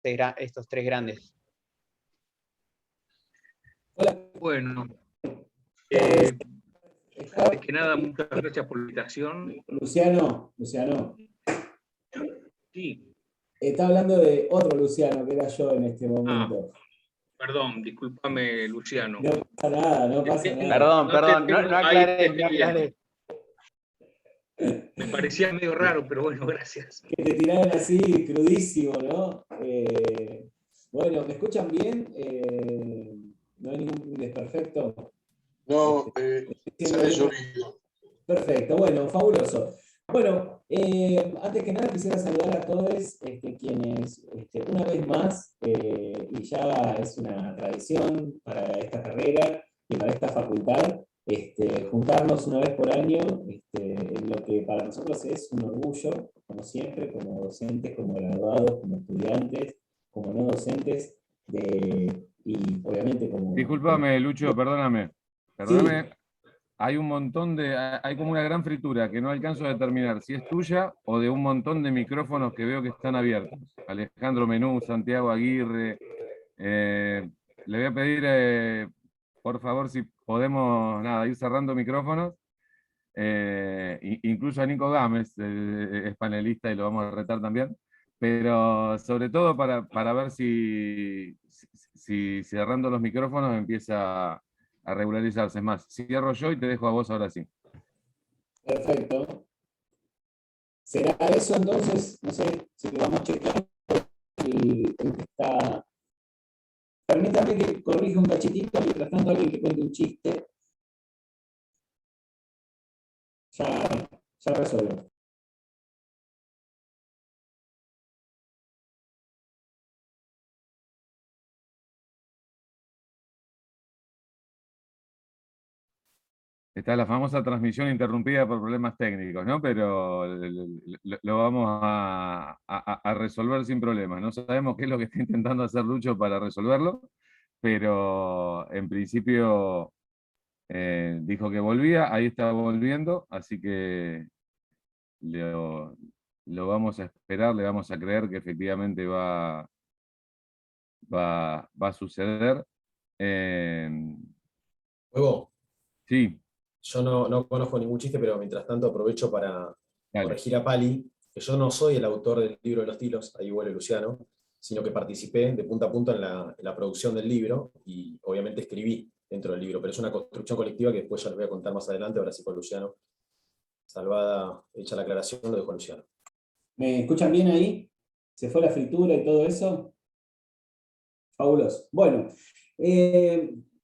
estos tres grandes. Bueno, antes que nada, muchas gracias por la invitación. Luciano, Sí. está hablando de otro Luciano, que era yo en este momento. Perdón, discúlpame, Luciano. No pasa nada, no pasa nada. Perdón, no aclaré. Me parecía medio raro, pero bueno, gracias. Que te tiraron así, crudísimo, ¿no? Bueno, ¿me escuchan bien? ¿No hay ningún desperfecto? No, sale llovido. Perfecto, bueno, fabuloso. Bueno, antes que nada quisiera saludar a todos quienes una vez más, y ya es una tradición para esta carrera y para esta facultad, juntarnos una vez por año, en lo que para nosotros es un orgullo, como siempre, como docentes, como graduados, como estudiantes, como no docentes, y obviamente como... Discúlpame, Lucho, perdóname. Sí. Hay un montón hay como una gran fritura que no alcanzo a determinar si es tuya o de un montón de micrófonos que veo que están abiertos. Alejandro Menú, Santiago Aguirre. Le voy a pedir, por favor, si podemos ir cerrando micrófonos. Incluso a Nico Gámez es panelista y lo vamos a retar también. Pero sobre todo para ver si cerrando los micrófonos empieza a regularizarse. Es más, cierro yo y te dejo a vos ahora sí. Perfecto. ¿Será eso entonces? No sé si lo vamos a checar. El que está... Permítame que corrija un cachitito, mientras tanto alguien que cuente un chiste. Ya resuelvo. Está la famosa transmisión interrumpida por problemas técnicos, ¿no? Pero lo vamos a resolver sin problemas. No sabemos qué es lo que está intentando hacer Lucho para resolverlo, pero en principio dijo que volvía, ahí está volviendo, así que lo vamos a esperar, le vamos a creer que efectivamente va a suceder. Huevo, Sí, yo no conozco ningún chiste, pero mientras tanto aprovecho para dale. corregir a Pali, que yo no soy el autor del libro de los tilos, ahí huele Luciano, sino que participé de punta a punta en la producción del libro y obviamente escribí dentro del libro, pero es una construcción colectiva que después ya les voy a contar más adelante, ahora sí con Luciano. Salvada, hecha la aclaración, lo dejo a Luciano. ¿Me escuchan bien ahí? ¿Se fue la fritura y todo eso? Fabuloso. Bueno,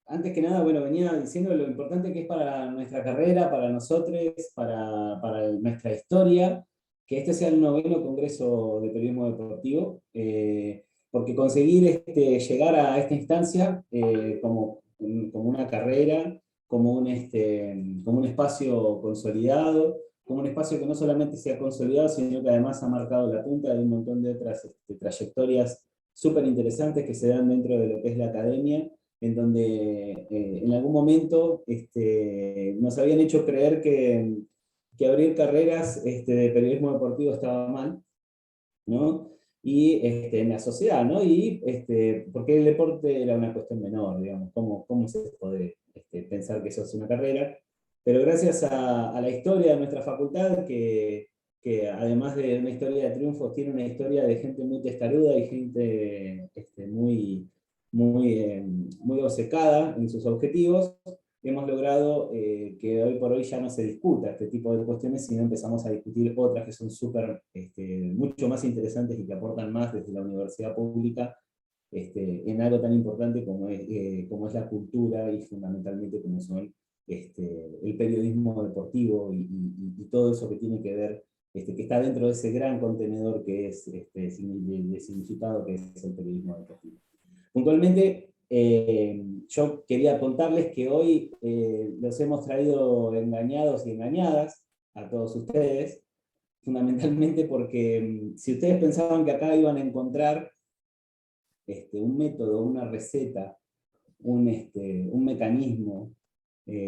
antes que nada, bueno, venía diciendo lo importante que es para nuestra carrera, para nosotros, para nuestra historia, que este sea el 9º Congreso de Periodismo Deportivo, porque conseguir llegar a esta instancia como una carrera, como un espacio consolidado, como un espacio que no solamente sea consolidado, sino que además ha marcado la punta de un montón de otras trayectorias súper interesantes que se dan dentro de lo que es la academia, en donde en algún momento nos habían hecho creer que abrir carreras de periodismo deportivo estaba mal, ¿no? Y en la sociedad, ¿no? Y porque el deporte era una cuestión menor, digamos, cómo se puede pensar que eso es una carrera. Pero gracias a la historia de nuestra facultad, que además de una historia de triunfos, tiene una historia de gente muy testaruda y gente muy obcecada en sus objetivos, hemos logrado que hoy por hoy ya no se discuta este tipo de cuestiones, sino empezamos a discutir otras que son mucho más interesantes y que aportan más desde la universidad pública en algo tan importante como es la cultura y fundamentalmente como son el periodismo deportivo y todo eso que tiene que ver, que está dentro de ese gran contenedor que es de significado que es el periodismo deportivo. Puntualmente, yo quería contarles que hoy los hemos traído engañados y engañadas a todos ustedes, fundamentalmente porque si ustedes pensaban que acá iban a encontrar un método, una receta, un mecanismo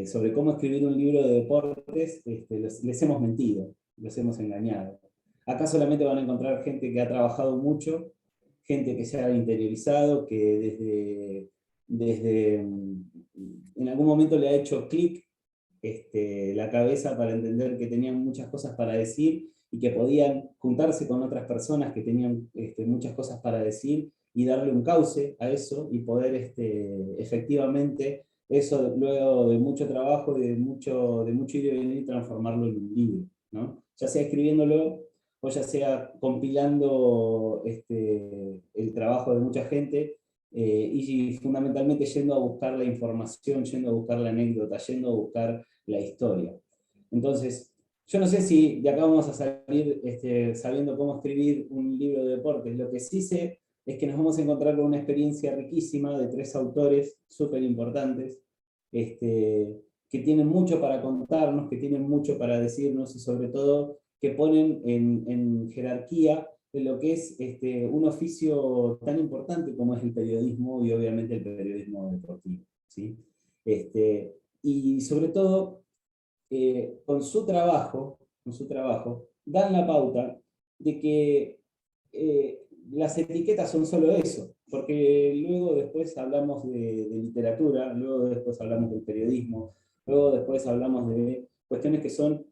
sobre cómo escribir un libro de deportes, les hemos mentido, los hemos engañado. Acá solamente van a encontrar gente que ha trabajado mucho, gente que se ha interiorizado, que desde en algún momento le ha hecho clic la cabeza para entender que tenían muchas cosas para decir y que podían juntarse con otras personas que tenían muchas cosas para decir y darle un cauce a eso y poder efectivamente eso luego de mucho trabajo, de mucho ir y venir, transformarlo en un libro, ¿no? Ya sea escribiéndolo o ya sea compilando el trabajo de mucha gente y fundamentalmente yendo a buscar la información, yendo a buscar la anécdota, yendo a buscar la historia. Entonces, yo no sé si de acá vamos a salir sabiendo cómo escribir un libro de deportes. Lo que sí sé es que nos vamos a encontrar con una experiencia riquísima de 3 autores súper importantes, que tienen mucho para contarnos, que tienen mucho para decirnos y sobre todo que ponen en jerarquía en lo que es un oficio tan importante como es el periodismo y obviamente el periodismo deportivo, ¿sí? Y sobre todo, con su trabajo, dan la pauta de que las etiquetas son solo eso, porque luego después hablamos de literatura, luego después hablamos del periodismo, luego después hablamos de cuestiones que son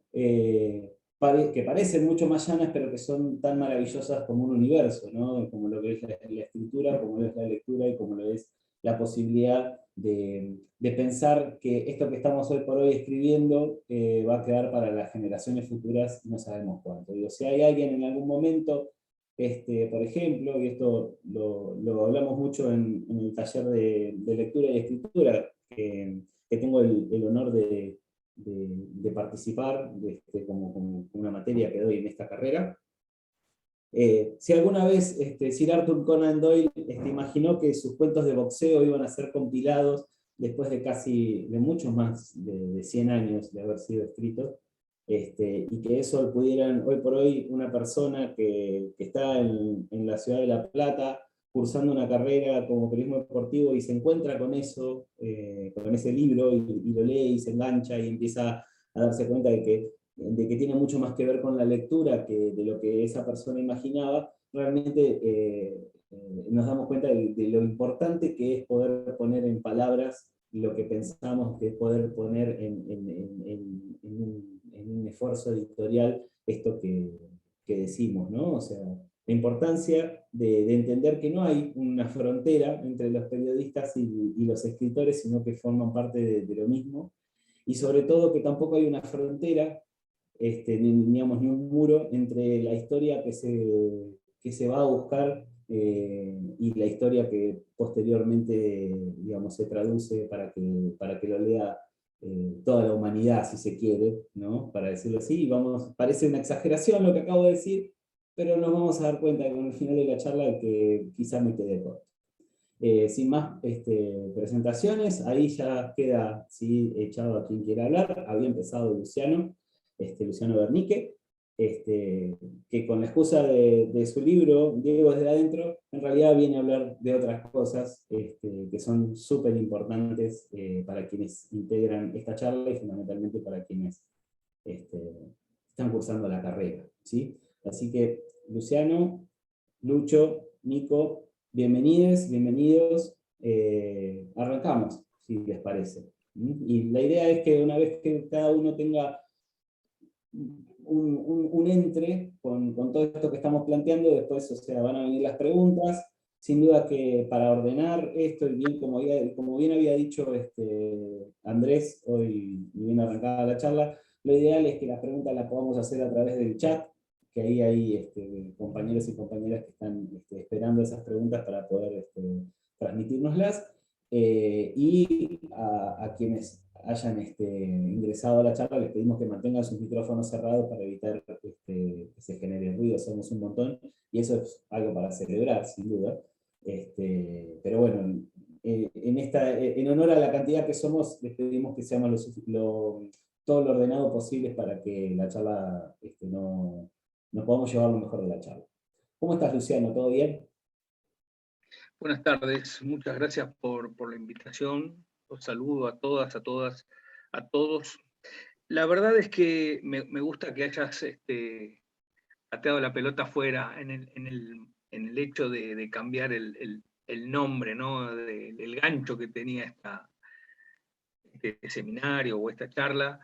que parecen mucho más llanas, pero que son tan maravillosas como un universo, ¿no? Como lo que es la escritura, como lo es la lectura y como lo es la posibilidad de pensar que esto que estamos hoy por hoy escribiendo va a quedar para las generaciones futuras, no sabemos cuánto. Digo, si hay alguien en algún momento, por ejemplo, y esto lo hablamos mucho en el taller de lectura y escritura, que tengo el honor de participar como una materia que doy en esta carrera. Si alguna vez Sir Arthur Conan Doyle imaginó que sus cuentos de boxeo iban a ser compilados después de muchos más de 100 años de haber sido escritos, y que eso pudieran, hoy por hoy, una persona que está en la ciudad de La Plata, cursando una carrera como periodismo deportivo y se encuentra con eso, con ese libro, y lo lee y se engancha y empieza a darse cuenta de que tiene mucho más que ver con la lectura que de lo que esa persona imaginaba, realmente nos damos cuenta de lo importante que es poder poner en palabras lo que pensamos, que es poder poner en un esfuerzo editorial esto que decimos, ¿no? O sea, la importancia de entender que no hay una frontera entre los periodistas y los escritores, sino que forman parte de lo mismo, y sobre todo que tampoco hay una frontera, ni un muro entre la historia que se va a buscar y la historia que posteriormente, digamos, se traduce para que lo lea toda la humanidad, si se quiere, ¿no? Para decirlo así. Parece una exageración lo que acabo de decir, pero nos vamos a dar cuenta con el final de la charla que quizás me quedé corto. Sin más presentaciones, ahí ya queda echado a quien quiera hablar. Había empezado Luciano Bernique, que con la excusa de su libro, Diego desde adentro, en realidad viene a hablar de otras cosas que son súper importantes para quienes integran esta charla y fundamentalmente para quienes están cursando la carrera, ¿sí? Así que, Luciano, Lucho, Nico, bienvenidos. Arrancamos, si les parece. Y la idea es que una vez que cada uno tenga un entre con todo esto que estamos planteando, después, o sea, van a venir las preguntas. Sin duda que para ordenar esto, y bien como bien había dicho Andrés, hoy bien arrancada la charla, lo ideal es que las preguntas las podamos hacer a través del chat, que ahí hay compañeros y compañeras que están esperando esas preguntas para poder transmitírnoslas, y a quienes hayan ingresado a la charla les pedimos que mantengan sus micrófonos cerrados para evitar que se genere ruido. Somos un montón y eso es algo para celebrar, sin duda. Pero bueno, en honor a la cantidad que somos, les pedimos que seamos todo lo ordenado posible para que la charla nos podamos llevar lo mejor de la charla. ¿Cómo estás, Luciano? ¿Todo bien? Buenas tardes, muchas gracias por la invitación. Los saludo a todas, a todos. La verdad es que me gusta que hayas pateado la pelota afuera en en el hecho de cambiar el nombre, ¿no? El gancho que tenía este seminario o esta charla,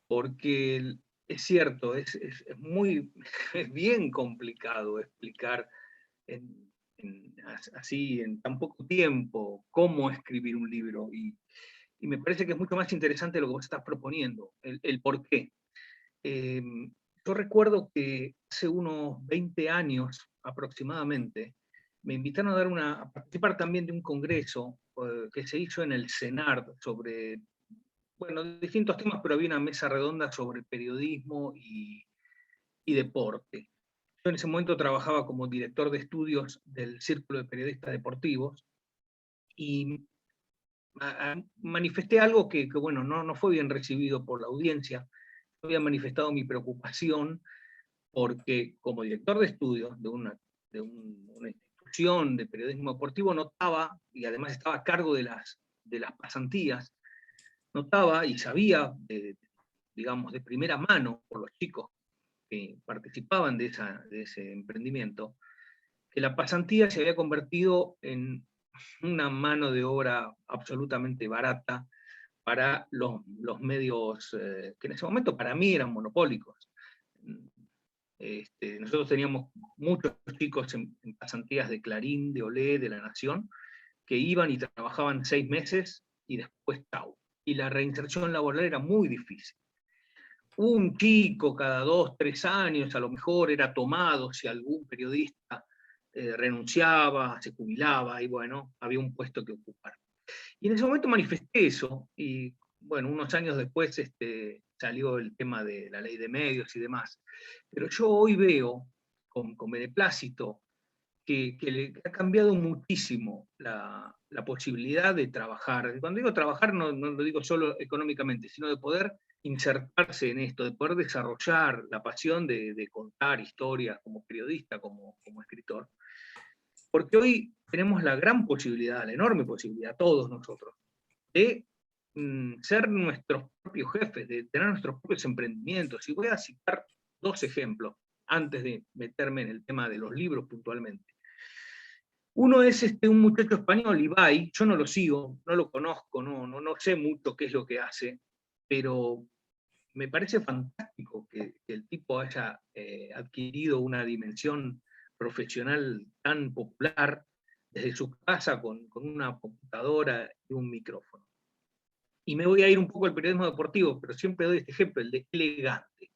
porque es cierto, es es bien complicado explicar así en tan poco tiempo cómo escribir un libro, y me parece que es mucho más interesante lo que vos estás proponiendo, el por qué. Yo recuerdo que hace unos 20 años aproximadamente me invitaron a participar también de un congreso que se hizo en el CENARD sobre, bueno, distintos temas, pero había una mesa redonda sobre periodismo y deporte. Yo en ese momento trabajaba como director de estudios del Círculo de Periodistas Deportivos y manifesté algo que bueno, no fue bien recibido por la audiencia. Yo había manifestado mi preocupación porque como director de estudios una institución de periodismo deportivo notaba, y además estaba a cargo de las pasantías, notaba y sabía, digamos, de primera mano por los chicos que participaban de ese emprendimiento, que la pasantía se había convertido en una mano de obra absolutamente barata para los medios que en ese momento para mí eran monopólicos. Nosotros teníamos muchos chicos en pasantías de Clarín, de Olé, de La Nación, que iban y trabajaban 6 meses y después chau. Y la reinserción laboral era muy difícil. Un chico cada 2, 3 años a lo mejor era tomado si algún periodista renunciaba, se jubilaba, y bueno, había un puesto que ocupar. Y en ese momento manifesté eso, y bueno, unos años después salió el tema de la ley de medios y demás. Pero yo hoy veo, con beneplácito, que le ha cambiado muchísimo la posibilidad de trabajar. Cuando digo trabajar no lo digo solo económicamente, sino de poder insertarse en esto, de poder desarrollar la pasión de contar historias como periodista, como escritor. Porque hoy tenemos la gran posibilidad, la enorme posibilidad, todos nosotros, de ser nuestros propios jefes, de tener nuestros propios emprendimientos. Y voy a citar 2 ejemplos antes de meterme en el tema de los libros puntualmente. Uno es un muchacho español, Ibai. Yo no lo sigo, no lo conozco, no sé mucho qué es lo que hace, pero me parece fantástico que el tipo haya adquirido una dimensión profesional tan popular desde su casa con una computadora y un micrófono. Y me voy a ir un poco al periodismo deportivo, pero siempre doy este ejemplo, el de Elegante.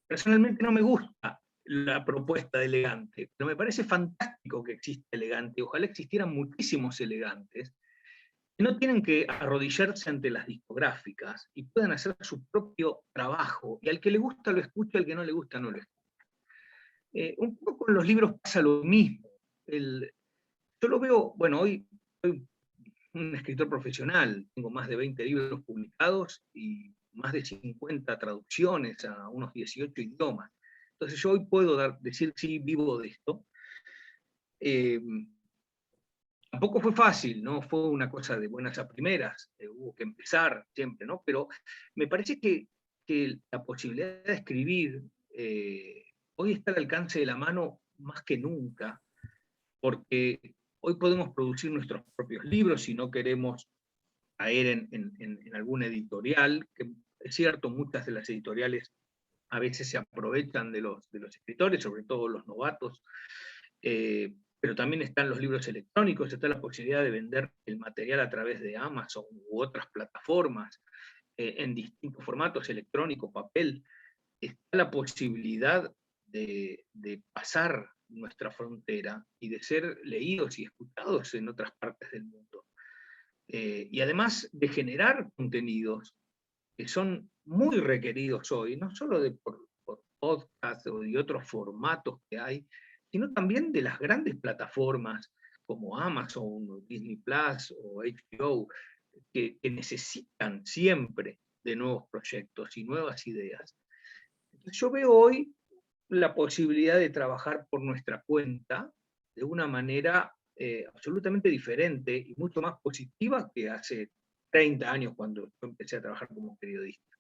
Personalmente no me gusta la propuesta de Elegante, pero me parece fantástico que exista Elegante. Ojalá existieran muchísimos Elegantes que no tienen que arrodillarse ante las discográficas y puedan hacer su propio trabajo. Y al que le gusta lo escucha, al que no le gusta no lo escucha. Un poco con los libros pasa lo mismo. Yo lo veo, bueno, hoy soy un escritor profesional, tengo más de 20 libros publicados y más de 50 traducciones a unos 18 idiomas. Entonces yo hoy puedo decir, sí, vivo de esto. Tampoco fue fácil, no fue una cosa de buenas a primeras, hubo que empezar siempre, ¿no? Pero me parece que la posibilidad de escribir hoy está al alcance de la mano más que nunca, porque hoy podemos producir nuestros propios libros si no queremos caer en alguna editorial, que es cierto, muchas de las editoriales a veces se aprovechan de los escritores, sobre todo los novatos, pero también están los libros electrónicos, está la posibilidad de vender el material a través de Amazon u otras plataformas, en distintos formatos, electrónico, papel. Está la posibilidad de pasar nuestra frontera y de ser leídos y escuchados en otras partes del mundo. Y además de generar contenidos que son muy requeridos hoy, no solo por podcast o de otros formatos que hay, sino también de las grandes plataformas como Amazon, o Disney Plus o HBO, que necesitan siempre de nuevos proyectos y nuevas ideas. Entonces yo veo hoy la posibilidad de trabajar por nuestra cuenta de una manera absolutamente diferente y mucho más positiva que hace 30 años cuando yo empecé a trabajar como periodista.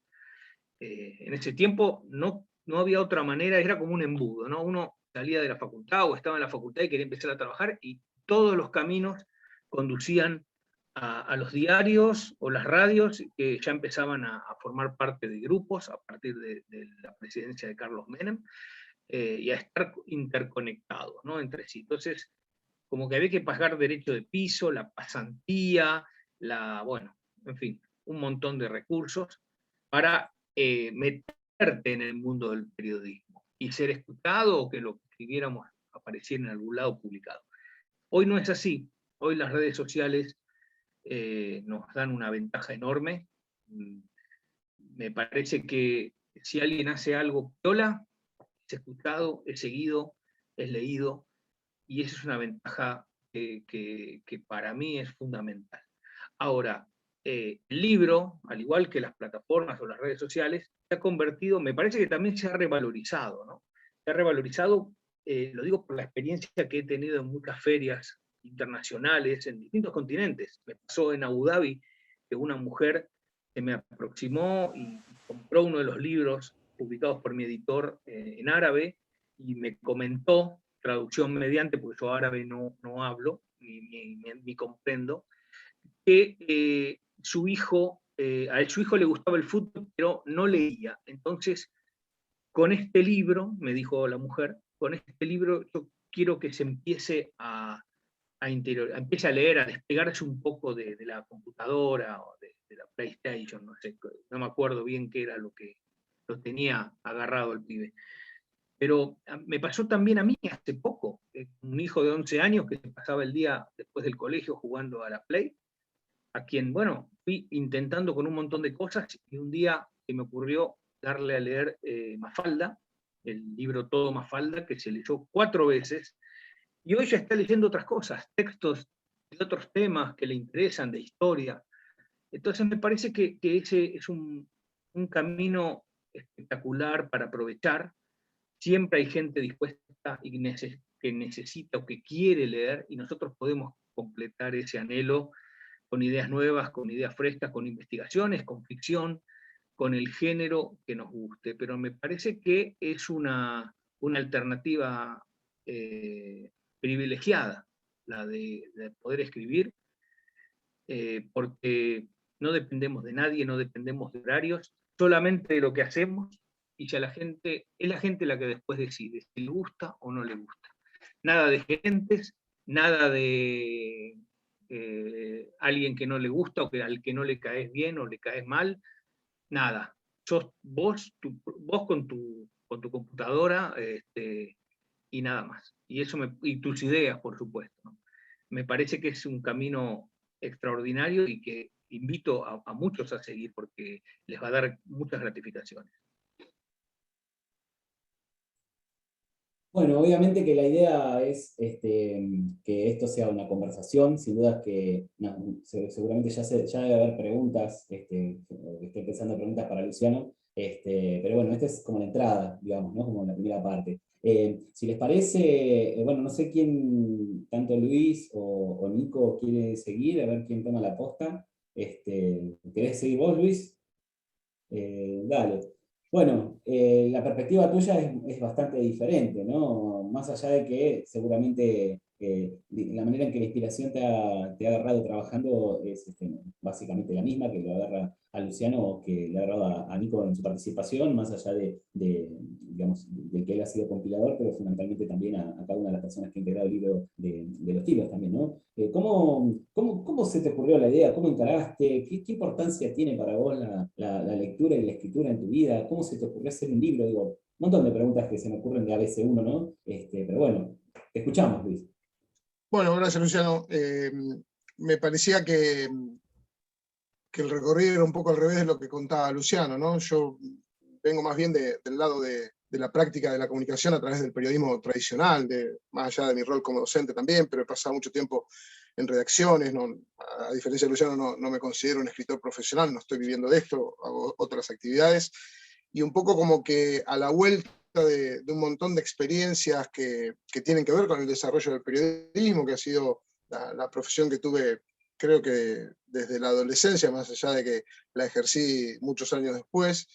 En ese tiempo no había otra manera, era como un embudo, ¿no? Uno salía de la facultad o estaba en la facultad y quería empezar a trabajar, y todos los caminos conducían a los diarios o las radios que ya empezaban a formar parte de grupos a partir de la presidencia de Carlos Menem, y a estar interconectados, ¿no?, entre sí. Entonces, como que había que pagar derecho de piso, la pasantía, bueno, en fin, un montón de recursos para meterte en el mundo del periodismo y ser escuchado, o que lo que escribiéramos apareciera en algún lado publicado. Hoy no es así. Hoy las redes sociales nos dan una ventaja enorme. Me parece que si alguien hace algo piola, es escuchado, es seguido, es leído, y esa es una ventaja que para mí es fundamental. Ahora, el libro, al igual que las plataformas o las redes sociales, se ha convertido, me parece que también se ha revalorizado, ¿no? Se ha revalorizado, lo digo por la experiencia que he tenido en muchas ferias internacionales en distintos continentes. Me pasó en Abu Dhabi que una mujer se me aproximó y compró uno de los libros publicados por mi editor en árabe, y me comentó, traducción mediante, porque yo árabe no hablo, ni comprendo, que su hijo le gustaba el fútbol, pero no leía. Entonces, con este libro, me dijo la mujer, con este libro yo quiero que se empiece empiece a leer, a despegarse un poco de la computadora o de la PlayStation, no sé, no me acuerdo bien qué era lo que lo tenía agarrado el pibe. Pero me pasó también a mí hace poco, un hijo de 11 años que se pasaba el día después del colegio jugando a la Play, a quien, bueno, fui intentando con un montón de cosas, y un día se me ocurrió darle a leer Mafalda, el libro Todo Mafalda, que se leyó 4 veces, y hoy ya está leyendo otras cosas, textos de otros temas que le interesan, de historia. Entonces me parece que ese es un camino espectacular para aprovechar. Siempre hay gente dispuesta y que necesita o que quiere leer, y nosotros podemos completar ese anhelo con ideas nuevas, con ideas frescas, con investigaciones, con ficción, con el género que nos guste. Pero me parece que es una alternativa privilegiada, la de poder escribir, porque no dependemos de nadie, no dependemos de horarios, solamente de lo que hacemos, y ya es la gente la que después decide si le gusta o no le gusta. Nada de gerentes, nada de alguien que no le gusta, o al que no le caes bien o le caes mal, nada. Sos vos con tu computadora, y nada más. Y tus ideas, por supuesto, ¿no? Me parece que es un camino extraordinario y que invito a muchos a seguir, porque les va a dar muchas gratificaciones. Bueno, obviamente que la idea es que esto sea una conversación, sin duda que seguramente ya debe haber preguntas, estoy pensando preguntas para Luciano, pero bueno, esta es como la entrada, digamos, ¿no? Como la primera parte. Si les parece, bueno, no sé quién, tanto Luis o Nico, quiere seguir, a ver quién toma la posta. ¿Querés seguir vos, Luis? Dale. Bueno, la perspectiva tuya es bastante diferente, ¿no? Más allá de que seguramente la manera en que la inspiración te ha agarrado trabajando es básicamente la misma que lo agarra a Luciano, o que le ha agarrado a Nico en su participación, más allá digamos, de que él ha sido compilador, pero fundamentalmente también a cada una de las personas que ha integrado el libro de los tiros también, ¿no? ¿Cómo se te ocurrió la idea? ¿Cómo encaraste? ¿Qué importancia tiene para vos la lectura y la escritura en tu vida? ¿Cómo se te ocurrió hacer un libro? Digo, un montón de preguntas que se me ocurren de ABC1, ¿no? Pero bueno, te escuchamos, Luis. Bueno, gracias, Luciano. Me parecía que el recorrido era un poco al revés de lo que contaba Luciano, ¿no? Yo vengo más bien del lado de la práctica de la comunicación a través del periodismo tradicional, más allá de mi rol como docente también, pero he pasado mucho tiempo en redacciones, ¿no? A diferencia de Luciano, no me considero un escritor profesional, no estoy viviendo de esto, hago otras actividades, y un poco como que a la vuelta de un montón de experiencias que tienen que ver con el desarrollo del periodismo, que ha sido la profesión que tuve, creo que desde la adolescencia, más allá de que la ejercí muchos años después.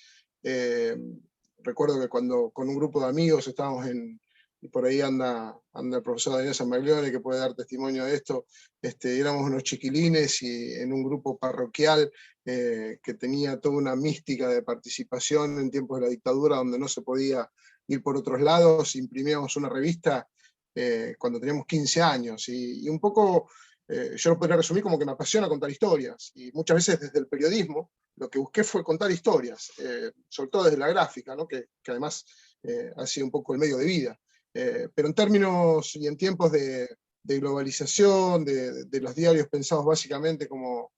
Recuerdo que cuando con un grupo de amigos estábamos en y por ahí anda el profesor Daniel Sanmaglione, que puede dar testimonio de esto. Éramos unos chiquilines y en un grupo parroquial que tenía toda una mística de participación en tiempos de la dictadura, donde no se podía ir por otros lados. Imprimíamos una revista cuando teníamos 15 años, y un poco yo lo podría resumir como que me apasiona contar historias, y muchas veces desde el periodismo lo que busqué fue contar historias, sobre todo desde la gráfica, ¿no? que además ha sido un poco el medio de vida. Pero en términos y en tiempos de globalización, de los diarios pensados básicamente como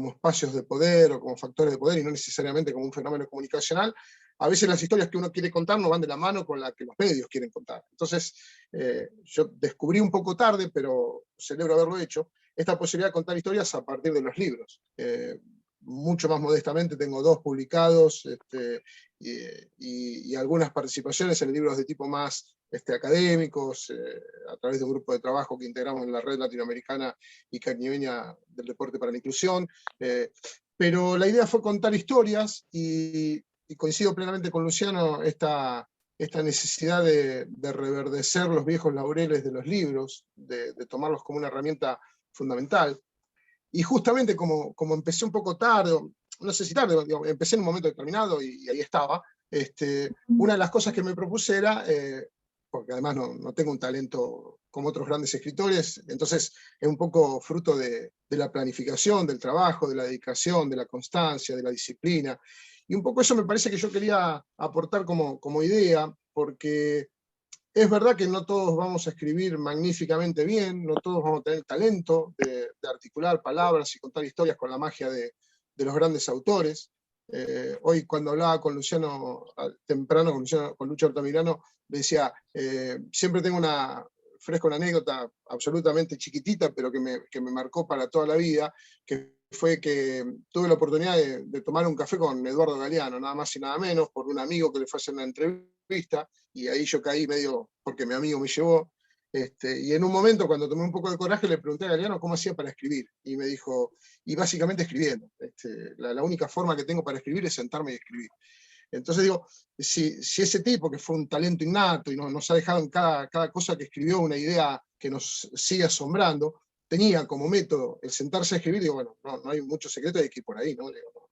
espacios de poder o como factores de poder y no necesariamente como un fenómeno comunicacional, a veces las historias que uno quiere contar no van de la mano con la que los medios quieren contar. Entonces, yo descubrí un poco tarde, pero celebro haberlo hecho, esta posibilidad de contar historias a partir de los libros. Mucho más modestamente tengo 2 publicados, y algunas participaciones en libros de tipo más académicos, a través de un grupo de trabajo que integramos en la red latinoamericana y caribeña del deporte para la inclusión. Pero la idea fue contar historias, y coincido plenamente con Luciano esta necesidad de reverdecer los viejos laureles de los libros, de tomarlos como una herramienta fundamental. Y justamente como empecé un poco tarde, no sé si tarde, empecé en un momento determinado y ahí estaba, una de las cosas que me propuse era, porque además no tengo un talento como otros grandes escritores, entonces es un poco fruto de la planificación, del trabajo, de la dedicación, de la constancia, de la disciplina, y un poco eso me parece que yo quería aportar como idea, porque es verdad que no todos vamos a escribir magníficamente bien, no todos vamos a tener talento de articular palabras y contar historias con la magia de los grandes autores. Hoy cuando hablaba con Luciano temprano, con Lucho Altamirano, le decía, siempre tengo fresco una anécdota absolutamente chiquitita, pero que me marcó para toda la vida, que fue que tuve la oportunidad de tomar un café con Eduardo Galeano, nada más y nada menos, por un amigo que le fue a hacer una entrevista, y ahí yo caí medio porque mi amigo me llevó, y en un momento cuando tomé un poco de coraje le pregunté a Galeano cómo hacía para escribir, y me dijo, y básicamente escribiendo, la única forma que tengo para escribir es sentarme y escribir. Entonces digo, si ese tipo que fue un talento innato y nos ha dejado en cada cosa que escribió una idea que nos sigue asombrando, tenía como método el sentarse a escribir, digo, bueno, no hay mucho secreto, hay que ir por ahí, ¿no? Digo, no.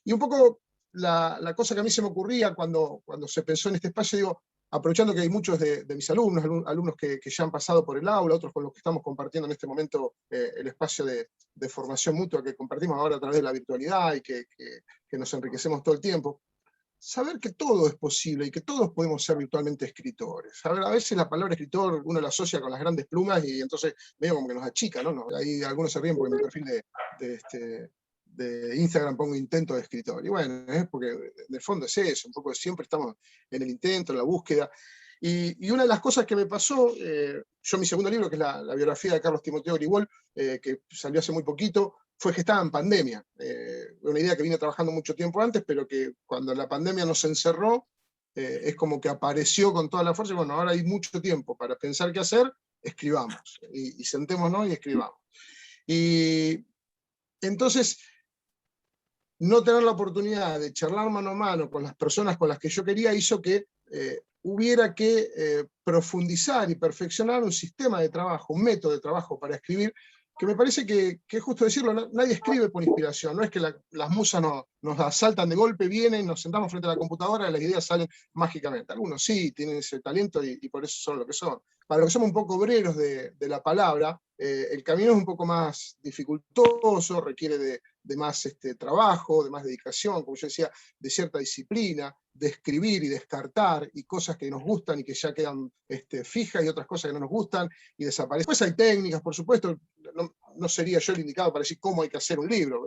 Y un poco la cosa que a mí se me ocurría cuando se pensó en este espacio, digo, aprovechando que hay muchos de mis alumnos que ya han pasado por el aula, otros con los que estamos compartiendo en este momento el espacio de formación mutua que compartimos ahora a través de la virtualidad y que nos enriquecemos todo el tiempo, saber que todo es posible y que todos podemos ser virtualmente escritores. A veces la palabra escritor uno la asocia con las grandes plumas y entonces medio como que nos achica, ¿no? Ahí algunos se ríen porque en mi perfil de Instagram pongo intento de escritor. Y bueno, es porque en el fondo es eso, un poco siempre estamos en el intento, en la búsqueda. Y una de las cosas que me pasó, yo mi segundo libro, que es la biografía de Carlos Timoteo Grigol, que salió hace muy poquito, fue que estaba en pandemia. Una idea que vine trabajando mucho tiempo antes, pero que cuando la pandemia nos encerró, es como que apareció con toda la fuerza, y bueno, ahora hay mucho tiempo para pensar qué hacer, escribamos, y sentémonos y escribamos. Y entonces, no tener la oportunidad de charlar mano a mano con las personas con las que yo quería hizo que hubiera que profundizar y perfeccionar un sistema de trabajo, un método de trabajo para escribir, que me parece que es justo decirlo, nadie escribe por inspiración, no es que las musas nos asaltan de golpe, vienen, nos sentamos frente a la computadora y las ideas salen mágicamente. Algunos sí tienen ese talento y por eso son lo que son. Para los que somos un poco obreros de la palabra, el camino es un poco más dificultoso, requiere de más trabajo, de más dedicación, como yo decía, de cierta disciplina, de escribir y descartar, y cosas que nos gustan y que ya quedan fijas, y otras cosas que no nos gustan y desaparecen. Después hay técnicas, por supuesto, no sería yo el indicado para decir cómo hay que hacer un libro,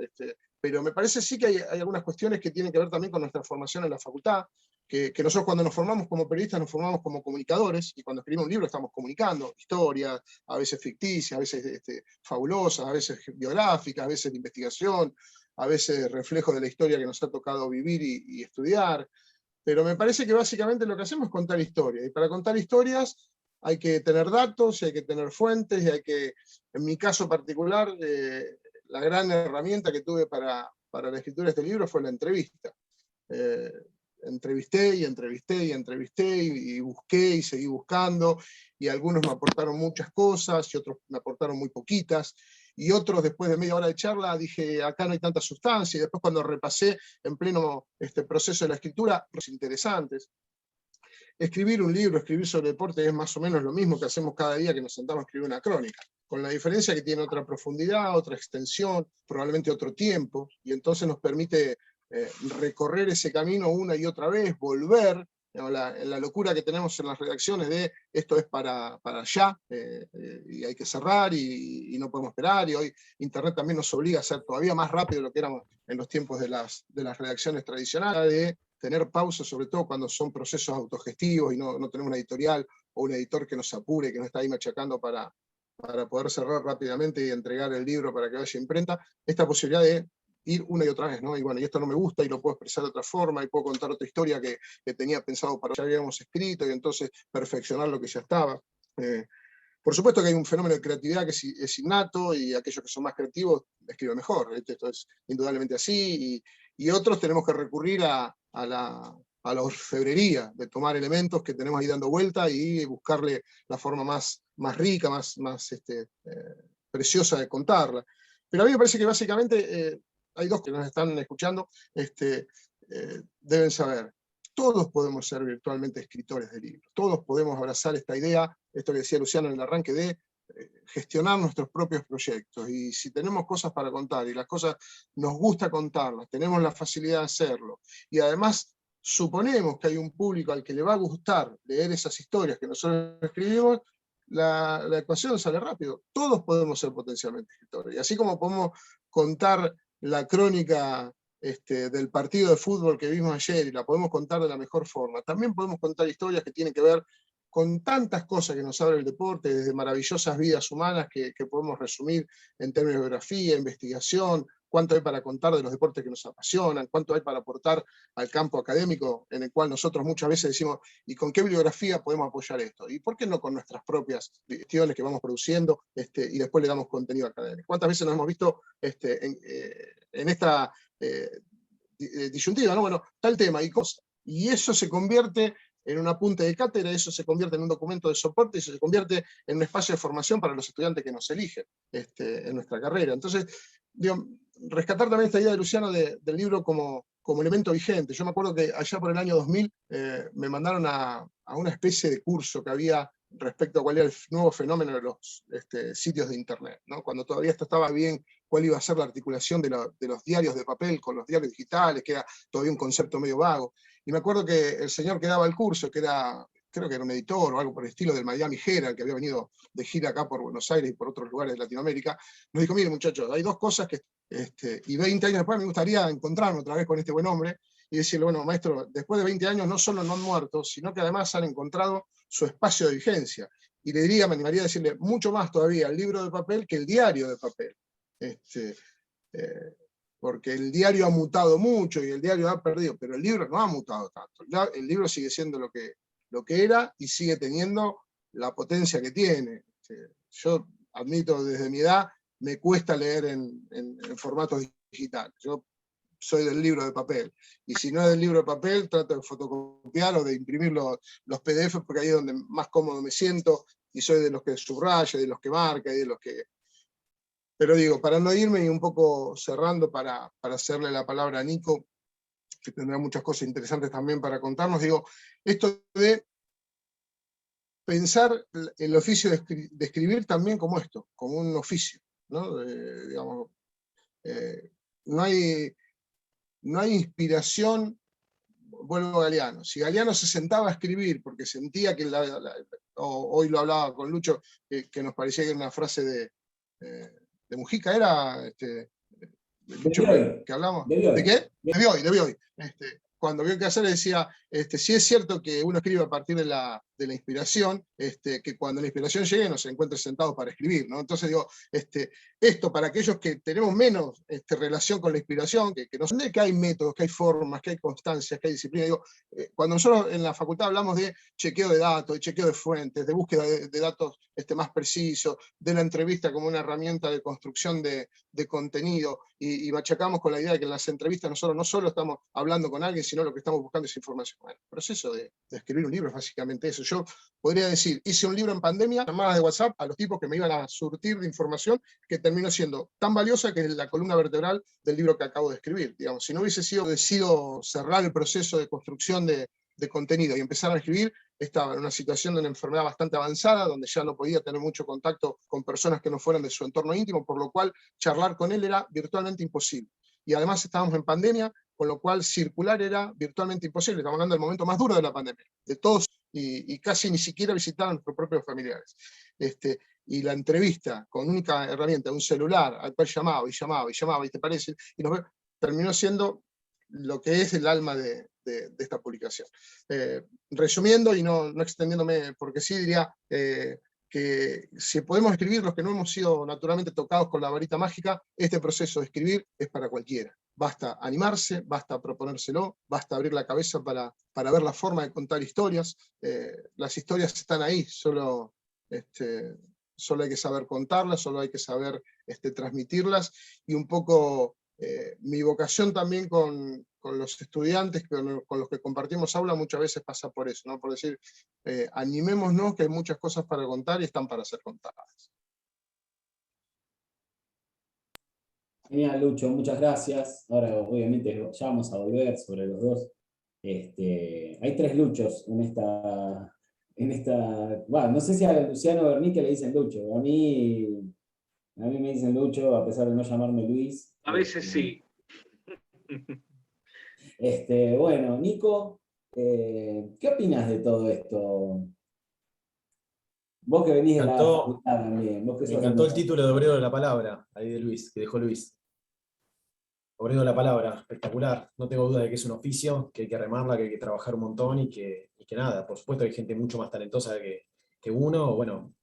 pero me parece sí que hay algunas cuestiones que tienen que ver también con nuestra formación en la facultad, que nosotros cuando nos formamos como periodistas nos formamos como comunicadores, y cuando escribimos un libro estamos comunicando historias, a veces ficticias, a veces fabulosas, a veces biográficas, a veces de investigación, a veces reflejo de la historia que nos ha tocado vivir y estudiar. Pero me parece que básicamente lo que hacemos es contar historias, y para contar historias hay que tener datos, y hay que tener fuentes, y hay que, en mi caso particular, la gran herramienta que tuve para la escritura de este libro fue la entrevista. entrevisté y busqué y seguí buscando, y algunos me aportaron muchas cosas y otros me aportaron muy poquitas, y otros después de media hora de charla dije, acá no hay tanta sustancia, y después cuando repasé en pleno proceso de la escritura, los interesantes. Escribir un libro, escribir sobre deporte es más o menos lo mismo que hacemos cada día que nos sentamos a escribir una crónica, con la diferencia que tiene otra profundidad, otra extensión, probablemente otro tiempo, y entonces nos permite recorrer ese camino una y otra vez, volver, la locura que tenemos en las redacciones de esto es para allá, y hay que cerrar y no podemos esperar, y hoy Internet también nos obliga a ser todavía más rápido de lo que éramos en los tiempos de las redacciones tradicionales, de tener pausas, sobre todo cuando son procesos autogestivos y no tenemos una editorial o un editor que nos apure, que no está ahí machacando para poder cerrar rápidamente y entregar el libro para que vaya a imprenta, esta posibilidad de ir una y otra vez, ¿no? Y bueno, y esto no me gusta y lo puedo expresar de otra forma, y puedo contar otra historia que tenía pensado para ya habíamos escrito, y entonces perfeccionar lo que ya estaba. Por supuesto que hay un fenómeno de creatividad que es innato, y aquellos que son más creativos escriben mejor, esto es indudablemente así, y otros tenemos que recurrir a la orfebrería, de tomar elementos que tenemos ahí dando vuelta y buscarle la forma más rica, más preciosa de contarla. Pero a mí me parece que básicamente hay dos que nos están escuchando, deben saber, todos podemos ser virtualmente escritores de libros, todos podemos abrazar esta idea, esto que decía Luciano en el arranque, de gestionar nuestros propios proyectos, y si tenemos cosas para contar, y las cosas nos gusta contarlas, tenemos la facilidad de hacerlo, y además suponemos que hay un público al que le va a gustar leer esas historias que nosotros escribimos, la ecuación sale rápido. Todos podemos ser potencialmente escritores, y así como podemos contar la crónica del partido de fútbol que vimos ayer, y la podemos contar de la mejor forma, también podemos contar historias que tienen que ver con tantas cosas que nos abre el deporte, desde maravillosas vidas humanas que podemos resumir en términos de biografía, investigación, cuánto hay para contar de los deportes que nos apasionan, cuánto hay para aportar al campo académico, en el cual nosotros muchas veces decimos, ¿y con qué bibliografía podemos apoyar esto? ¿Y por qué no con nuestras propias gestiones que vamos produciendo, y después le damos contenido académico? ¿Cuántas veces nos hemos visto en esta disyuntiva, ¿no? Bueno, tal tema y cosa, y eso se convierte en un apunte de cátedra, eso se convierte en un documento de soporte, y eso se convierte en un espacio de formación para los estudiantes que nos eligen en nuestra carrera. Entonces, digo, rescatar también esta idea de Luciano del libro como elemento vigente. Yo me acuerdo que allá por el año 2000 me mandaron a una especie de curso que había respecto a cuál era el nuevo fenómeno de los sitios de Internet, ¿no? Cuando todavía esto estaba bien, cuál iba a ser la articulación de los diarios de papel con los diarios digitales, que era todavía un concepto medio vago. Y me acuerdo que el señor que daba el curso, que creo que era un editor o algo por el estilo del Miami Herald, que había venido de gira acá por Buenos Aires y por otros lugares de Latinoamérica, nos dijo, mire muchachos, hay dos cosas que, y 20 años después me gustaría encontrarme otra vez con este buen hombre, y decirle, bueno, maestro, después de 20 años no solo no han muerto, sino que además han encontrado su espacio de vigencia. Y le diría, me animaría a decirle, mucho más todavía el libro de papel que el diario de papel. Porque el diario ha mutado mucho y el diario ha perdido, pero el libro no ha mutado tanto. El libro sigue siendo lo que era, y sigue teniendo la potencia que tiene. Yo admito, desde mi edad, me cuesta leer en formatos digitales. Yo soy del libro de papel, y si no es del libro de papel, trato de fotocopiar o de imprimir los PDF, porque ahí es donde más cómodo me siento, y soy de los que subraya, de los que marca, y de los que... Pero digo, para no irme, y un poco cerrando para hacerle la palabra a Nico, que tendrá muchas cosas interesantes también para contarnos, digo, esto de pensar el oficio de escribir también como esto, como un oficio, ¿no? Digamos, no hay inspiración, vuelvo a Galeano. Si Galeano se sentaba a escribir porque sentía que, hoy lo hablaba con Lucho, que nos parecía que era una frase de Mujica, era Lucho, que hablamos. ¿De qué? De Bioy. Cuando vio que hacer decía, si es cierto que uno escribe a partir de la de la inspiración, que cuando la inspiración llegue nos encuentre sentados para escribir, ¿no? Entonces digo, esto para aquellos que tenemos menos relación con la inspiración, que nos entiende que hay métodos, que hay formas, que hay constancias, que hay disciplina. Digo, cuando nosotros en la facultad hablamos de chequeo de datos, de chequeo de fuentes, de búsqueda de datos más precisos, de la entrevista como una herramienta de construcción de contenido, y machacamos con la idea de que en las entrevistas nosotros no solo estamos hablando con alguien, sino lo que estamos buscando es información. Bueno, el proceso de escribir un libro es básicamente eso. Yo podría decir, hice un libro en pandemia, llamadas de WhatsApp a los tipos que me iban a surtir de información, que terminó siendo tan valiosa que es la columna vertebral del libro que acabo de escribir. Digamos, si no hubiese sido decidido cerrar el proceso de construcción de contenido y empezar a escribir, estaba en una situación de una enfermedad bastante avanzada, donde ya no podía tener mucho contacto con personas que no fueran de su entorno íntimo, por lo cual charlar con él era virtualmente imposible. Y además estábamos en pandemia, con lo cual circular era virtualmente imposible. Estamos hablando del momento más duro de la pandemia, de todos, y casi ni siquiera visitar a nuestros propios familiares. Y la entrevista con única herramienta, un celular, al cual llamaba, y te parece, y terminó siendo lo que es el alma de esta publicación. Resumiendo y no extendiéndome, porque sí diría que si podemos escribir los que no hemos sido naturalmente tocados con la varita mágica, este proceso de escribir es para cualquiera. Basta animarse, basta proponérselo, basta abrir la cabeza para ver la forma de contar historias. Las historias están ahí, solo hay que saber contarlas, solo hay que saber transmitirlas, y un poco mi vocación también con los estudiantes con los que compartimos aula muchas veces pasa por eso, ¿no? Por decir, animémonos, que hay muchas cosas para contar y están para ser contadas. Genial, Lucho, muchas gracias. Ahora, obviamente, ya vamos a volver sobre los dos. Hay 3 Luchos en esta. Bueno, no sé si a Luciano Bernique le dicen Lucho. A mí me dicen Lucho, a pesar de no llamarme Luis. A veces sí. Bueno, Nico, ¿qué opinas de todo esto? Vos que venís de la facultad también. Me encantó el título de Obrero de la Palabra, ahí de Luis, que dejó Luis. Obrero de la Palabra, espectacular. No tengo duda de que es un oficio, que hay que remarla, que hay que trabajar un montón, y que nada, por supuesto hay gente mucho más talentosa que uno. Bueno,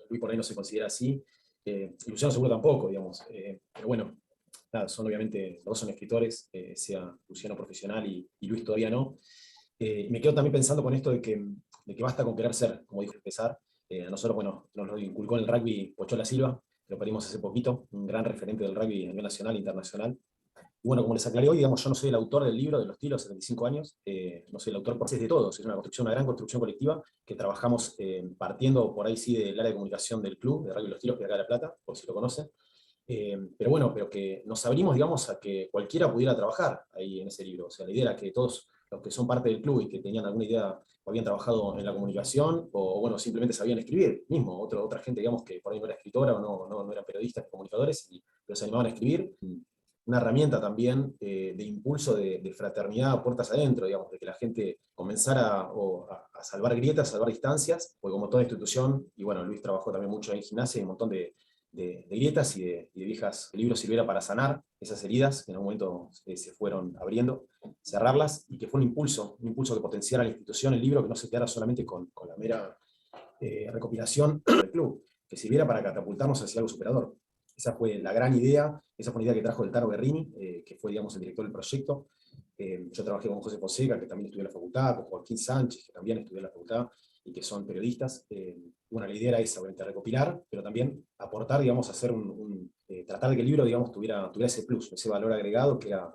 Luis por ahí no se considera así, Luciano seguro tampoco, digamos. Pero bueno, nada, obviamente, los dos son escritores, sea Luciano profesional y Luis todavía no. Me quedo también pensando con esto de que basta con querer ser, como dijo empezar. A nosotros, bueno, nos lo inculcó en el rugby Pochola Silva, lo perdimos hace poquito, un gran referente del rugby a nivel nacional e internacional. Y bueno, como les aclaré hoy, digamos, yo no soy el autor del libro de los tilos, 75 años, no soy el autor por sí, es de todos, es una construcción, una gran construcción colectiva, que trabajamos partiendo por ahí sí del área de comunicación del club, de rugby Los Tilos, que es acá de La Plata, por si lo conocen. Pero bueno, pero que nos abrimos, digamos, a que cualquiera pudiera trabajar ahí en ese libro. O sea, la idea era que todos los que son parte del club y que tenían alguna idea o habían trabajado en la comunicación, o bueno, simplemente sabían escribir, mismo, otra gente, digamos, que por ahí no era escritora o no eran periodistas, comunicadores, pero se animaban a escribir. Una herramienta también de impulso de fraternidad a puertas adentro, digamos, de que la gente comenzara a salvar grietas, a salvar distancias, porque como toda institución, y bueno, Luis trabajó también mucho en gimnasia, y un montón de grietas y de viejas, el libro sirviera para sanar esas heridas que en algún momento se fueron abriendo, cerrarlas, y que fue un impulso que potenciara la institución, el libro, que no se quedara solamente con la mera recopilación del club, que sirviera para catapultarnos hacia algo superador. Esa fue la gran idea, esa fue una idea que trajo el Taro Guerrini, que fue, digamos, el director del proyecto. Yo trabajé con José Fonseca, que también estudió en la facultad, con Joaquín Sánchez, que también estudió en la facultad, y que son periodistas. Bueno, la idea era esa, obviamente, recopilar, pero también aportar, digamos, hacer tratar de que el libro, digamos, tuviera ese plus, ese valor agregado, que era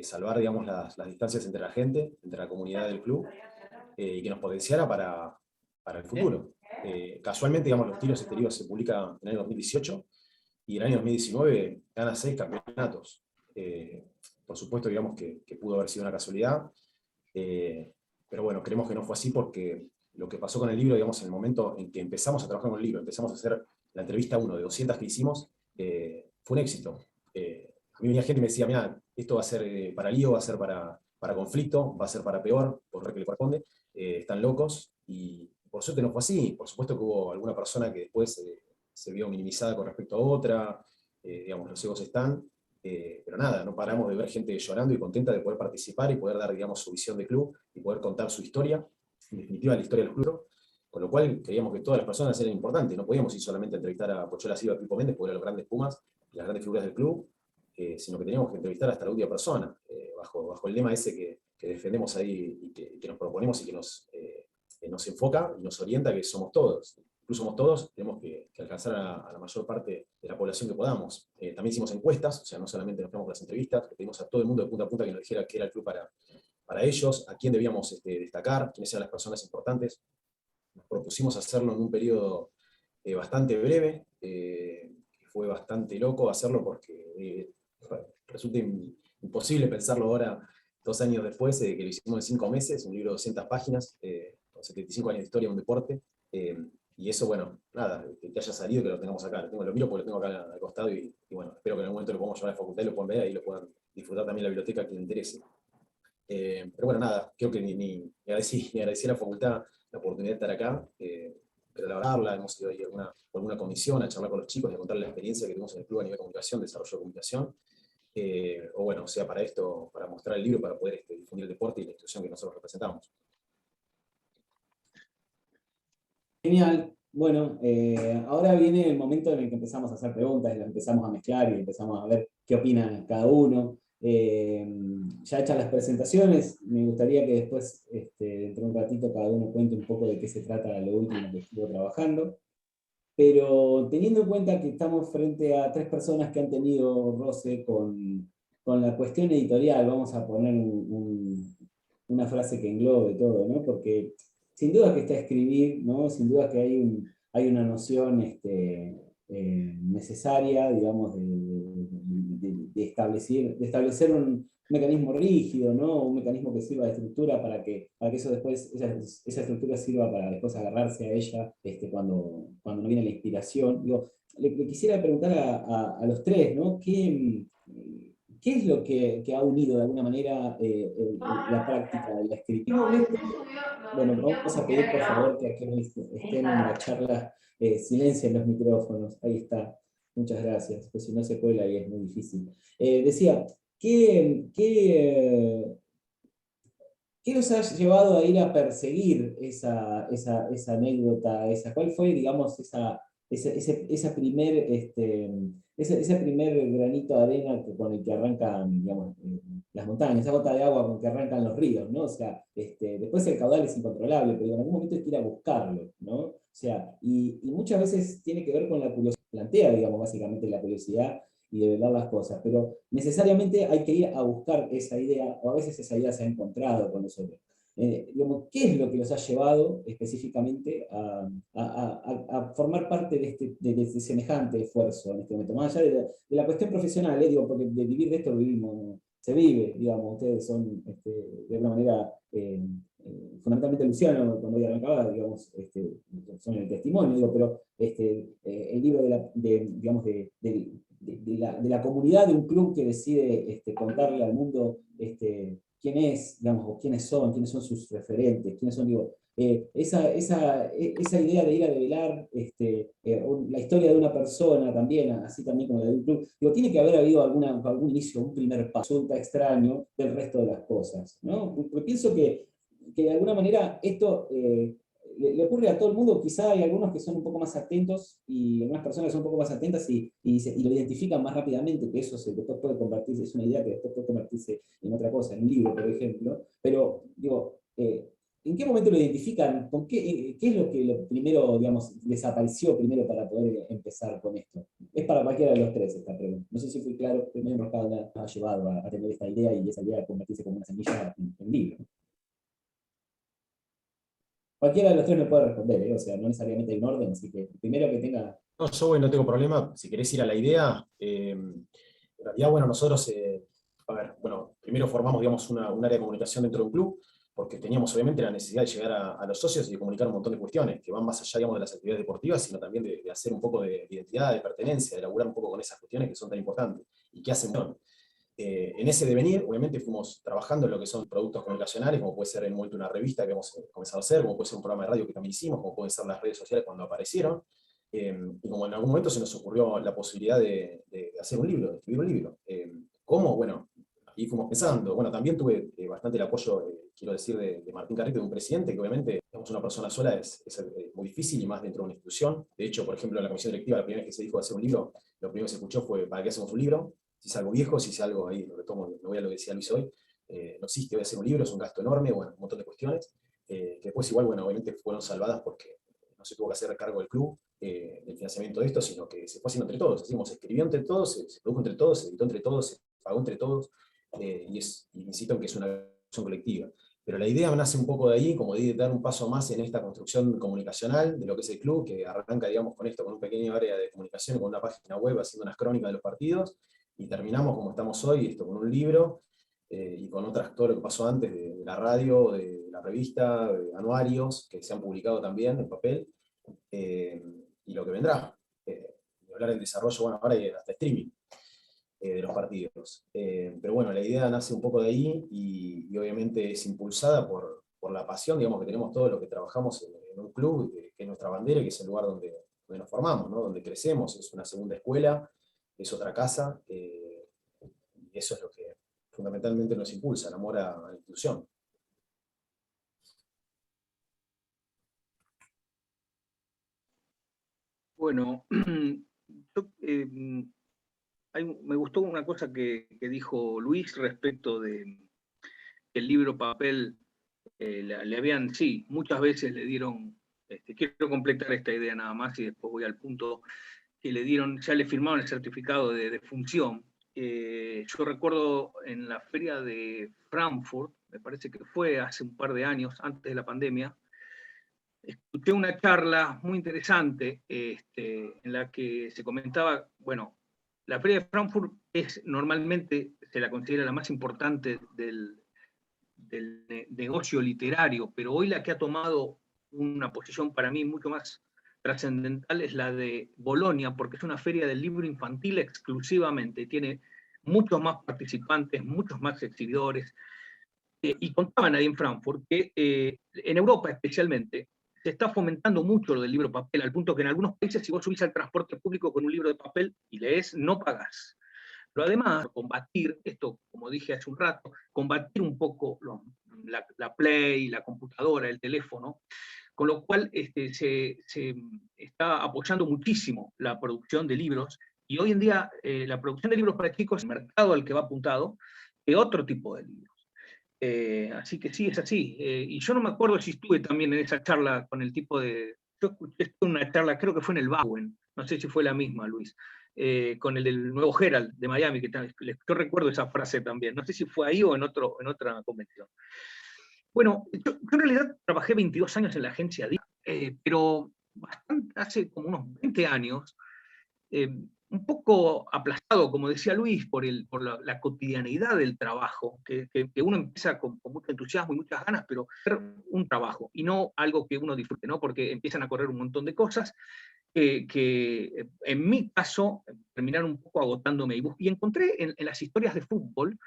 salvar, digamos, las distancias entre la gente, entre la comunidad del club, y que nos potenciara para el futuro. Casualmente, digamos, Los Tiros Exteriores se publica en el año 2018, y en el año 2019 gana 6 campeonatos. Por supuesto, digamos que pudo haber sido una casualidad, pero bueno, creemos que no fue así, porque lo que pasó con el libro, digamos, en el momento en que empezamos a trabajar con el libro, empezamos a hacer la entrevista 1 de 200 que hicimos, fue un éxito. A mí venía gente y me decía, mira, esto va a ser para lío, va a ser para conflicto, va a ser para peor, por lo que le corresponde, están locos, y por suerte no fue así. Por supuesto que hubo alguna persona que después se vio minimizada con respecto a otra, digamos, los egos están, pero nada, no paramos de ver gente llorando y contenta de poder participar y poder dar, digamos, su visión de club y poder contar su historia. en definitiva la historia del club, con lo cual creíamos que todas las personas eran importantes, no podíamos ir solamente a entrevistar a Pochola Silva y Pipo Méndez, porque eran los grandes pumas, las grandes figuras del club, sino que teníamos que entrevistar hasta la última persona, bajo el lema ese que defendemos ahí y que nos proponemos y que nos enfoca y nos orienta, que somos todos. Incluso somos todos, tenemos que alcanzar a la mayor parte de la población que podamos. También hicimos encuestas, o sea, no solamente nos quedamos con las entrevistas, le pedimos a todo el mundo de punta a punta que nos dijera qué era el club para ellos, a quién debíamos destacar, quiénes eran las personas importantes. Nos propusimos hacerlo en un periodo bastante breve, fue bastante loco hacerlo porque resulta imposible pensarlo ahora, 2 años después, que lo hicimos en 5 meses, un libro de 200 páginas, con 75 años de historia de un deporte, y eso, bueno, nada, que haya salido, que lo tengamos acá, lo miro porque lo tengo acá al costado, y bueno, espero que en algún momento lo podamos llevar a la facultad y lo puedan ver, y lo puedan disfrutar también en la biblioteca a quien le interese. Pero bueno, nada, creo que ni agradecí a la facultad la oportunidad de estar acá, pero la verdad, hemos ido ahí a alguna comisión a charlar con los chicos y a contarles la experiencia que tuvimos en el club a nivel de comunicación, desarrollo de comunicación, o bueno, o sea, para esto, para mostrar el libro, para poder difundir el deporte y la institución que nosotros representamos. Genial. Bueno, ahora viene el momento en el que empezamos a hacer preguntas, y las empezamos a mezclar y empezamos a ver qué opina cada uno. Ya hechas las presentaciones, me gustaría que después, dentro de un ratito, cada uno cuente un poco de qué se trata lo último que estuvo trabajando. Pero teniendo en cuenta que estamos frente a 3 personas que han tenido roce con la cuestión editorial, vamos a poner una frase que englobe todo, ¿no? Porque sin duda que está escribir, ¿no? Sin duda que hay una noción necesaria, digamos, de establecer un mecanismo rígido, ¿no? Un mecanismo que sirva de estructura para que eso después, esa estructura sirva para después agarrarse a ella cuando no viene la inspiración. Digo, le quisiera preguntar a los 3, ¿no? ¿Qué es lo que ha unido de alguna manera la práctica de la escritura? Bueno, vamos a pedir por favor que quienes estén en la charla silencien los micrófonos. Ahí está. Muchas gracias, pues si no se cuela y es muy difícil. Decía, ¿qué los ha llevado a ir a perseguir esa anécdota? ¿Cuál fue, digamos, ese primer granito de arena con el que arrancan, digamos, las montañas, esa gota de agua con que arrancan los ríos, ¿no? O sea, después el caudal es incontrolable, pero en algún momento hay que ir a buscarlo, ¿no? O sea, y muchas veces tiene que ver con la curiosidad, plantea, digamos, básicamente la curiosidad y develar las cosas, pero necesariamente hay que ir a buscar esa idea, o a veces esa idea se ha encontrado con nosotros. Digamos, ¿qué es lo que los ha llevado específicamente a formar parte de semejante esfuerzo en este momento? Más allá de la cuestión profesional, digo, porque de vivir de esto vivimos, se vive, digamos, ustedes son de alguna manera, fundamentalmente Luciano, cuando hoy arrancaba, digamos, son el testimonio, digo, pero el libro de la comunidad de un club que decide contarle al mundo quién es, digamos, o quiénes son sus referentes, quiénes son, digo, esa idea de ir a develar la historia de una persona también, así también como la de un club, digo, tiene que haber habido algún inicio, un primer paso, resulta extraño del resto de las cosas, ¿no? Porque pienso que de alguna manera esto le ocurre a todo el mundo. Quizá hay algunos que son un poco más atentos y algunas personas que son un poco más atentas y lo identifican más rápidamente, que eso después puede convertirse, es una idea que después puede convertirse en otra cosa, en un libro, por ejemplo. Pero, digo, ¿en qué momento lo identifican? ¿Qué es lo primero, digamos, desapareció primero para poder empezar con esto? Es para cualquiera de los 3 esta pregunta. No sé si fui claro, pero menos cada una ha llevado a tener esta idea y esa idea a convertirse como una semilla en libro. Cualquiera de los 3 me puede responder, o sea, no necesariamente hay un orden, así que primero que tenga... No, yo no tengo problema, si querés ir a la idea, en realidad, bueno, nosotros, a ver, bueno, primero formamos, digamos, un área de comunicación dentro de un club, porque teníamos obviamente la necesidad de llegar a los socios y de comunicar un montón de cuestiones, que van más allá, digamos, de las actividades deportivas, sino también de hacer un poco de identidad, de pertenencia, de elaborar un poco con esas cuestiones que son tan importantes, y que hacen bueno. En ese devenir, obviamente, fuimos trabajando en lo que son productos comunicacionales, como puede ser en Envuelto una revista que hemos comenzado a hacer, como puede ser un programa de radio que también hicimos, como pueden ser las redes sociales cuando aparecieron, y como en algún momento se nos ocurrió la posibilidad de hacer un libro, de escribir un libro. ¿Cómo? Bueno, y fuimos pensando. Bueno, también tuve bastante el apoyo, quiero decir, de Martín Carrete, de un presidente, que obviamente, digamos, una persona sola es muy difícil, y más dentro de una institución. De hecho, por ejemplo, en la comisión directiva, la primera vez que se dijo de hacer un libro, lo primero que se escuchó fue: ¿para qué hacemos un libro? Si es algo viejo, si es algo, ahí lo retomo, me voy a lo que decía Luis hoy, no existe hoy hacer un libro, es un gasto enorme, bueno, un montón de cuestiones, que después igual, bueno, obviamente fueron salvadas porque no se tuvo que hacer cargo del club, del financiamiento de esto, sino que se fue haciendo entre todos. Así como se escribió entre todos, se produjo entre todos, se editó entre todos, se pagó entre todos, y insisto en que es una acción colectiva. Pero la idea nace un poco de ahí, como de dar un paso más en esta construcción comunicacional de lo que es el club, que arranca, digamos, con esto, con un pequeño área de comunicación, con una página web haciendo unas crónicas de los partidos, y terminamos como estamos hoy, esto con un libro, y con todo lo que pasó antes de la radio, de la revista, de anuarios, que se han publicado también en papel, y lo que vendrá. Y hablar del desarrollo, bueno, ahora hay hasta streaming de los partidos. Pero bueno, la idea nace un poco de ahí, y obviamente es impulsada por la pasión, digamos, que tenemos todos los que trabajamos en un club, que es nuestra bandera, y que es el lugar donde nos formamos, ¿no? Donde crecemos, es una segunda escuela, es otra casa, y eso es lo que fundamentalmente nos impulsa, el amor a la institución. Bueno, yo, me gustó una cosa que dijo Luis respecto de el libro papel. Le habían, sí, muchas veces le dieron, quiero completar esta idea nada más y después voy al punto, que le dieron, ya le firmaron el certificado de función. Yo recuerdo en la feria de Frankfurt, me parece que fue hace un par de años, antes de la pandemia, escuché una charla muy interesante, en la que se comentaba, bueno, la feria de Frankfurt normalmente se la considera la más importante del negocio literario, pero hoy la que ha tomado una posición para mí mucho más trascendental es la de Bolonia, porque es una feria del libro infantil exclusivamente, tiene muchos más participantes, muchos más exhibidores, y contaban ahí en Frankfurt que en Europa especialmente se está fomentando mucho lo del libro papel, al punto que en algunos países, si vos subís al transporte público con un libro de papel y lees, no pagás. Pero además, combatir esto, como dije hace un rato, combatir un poco la Play, la computadora, el teléfono, con lo cual se está apoyando muchísimo la producción de libros, y hoy en día la producción de libros para chicos es el mercado al que va apuntado, que otro tipo de libros. Así que sí, es así. Y yo no me acuerdo si estuve también en esa charla con el tipo de... Yo escuché una charla, creo que fue en el Bowen, no sé si fue la misma, Luis, con el del nuevo Herald de Miami, que yo recuerdo esa frase también. No sé si fue ahí o en otra convención. Bueno, yo en realidad trabajé 22 años en la agencia DIC, pero hace como unos 20 años, un poco aplastado, como decía Luis, por la cotidianeidad del trabajo, que uno empieza con mucho entusiasmo y muchas ganas, pero hacer un trabajo y no algo que uno disfrute, ¿no? Porque empiezan a correr un montón de cosas que en mi caso terminaron un poco agotándome. Y encontré en las historias de fútbol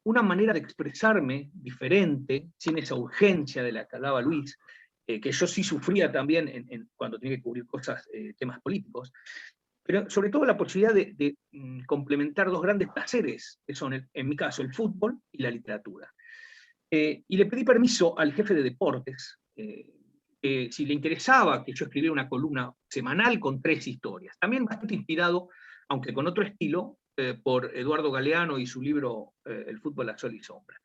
una manera de expresarme diferente, sin esa urgencia de la que hablaba Luis, que yo sí sufría también cuando tenía que cubrir cosas, temas políticos, pero sobre todo la posibilidad de complementar dos grandes placeres, que son, en mi caso, el fútbol y la literatura. Y le pedí permiso al jefe de deportes, si le interesaba que yo escribiera una columna semanal con 3 historias, también bastante inspirado, aunque con otro estilo, por Eduardo Galeano y su libro El fútbol a sol y sombra.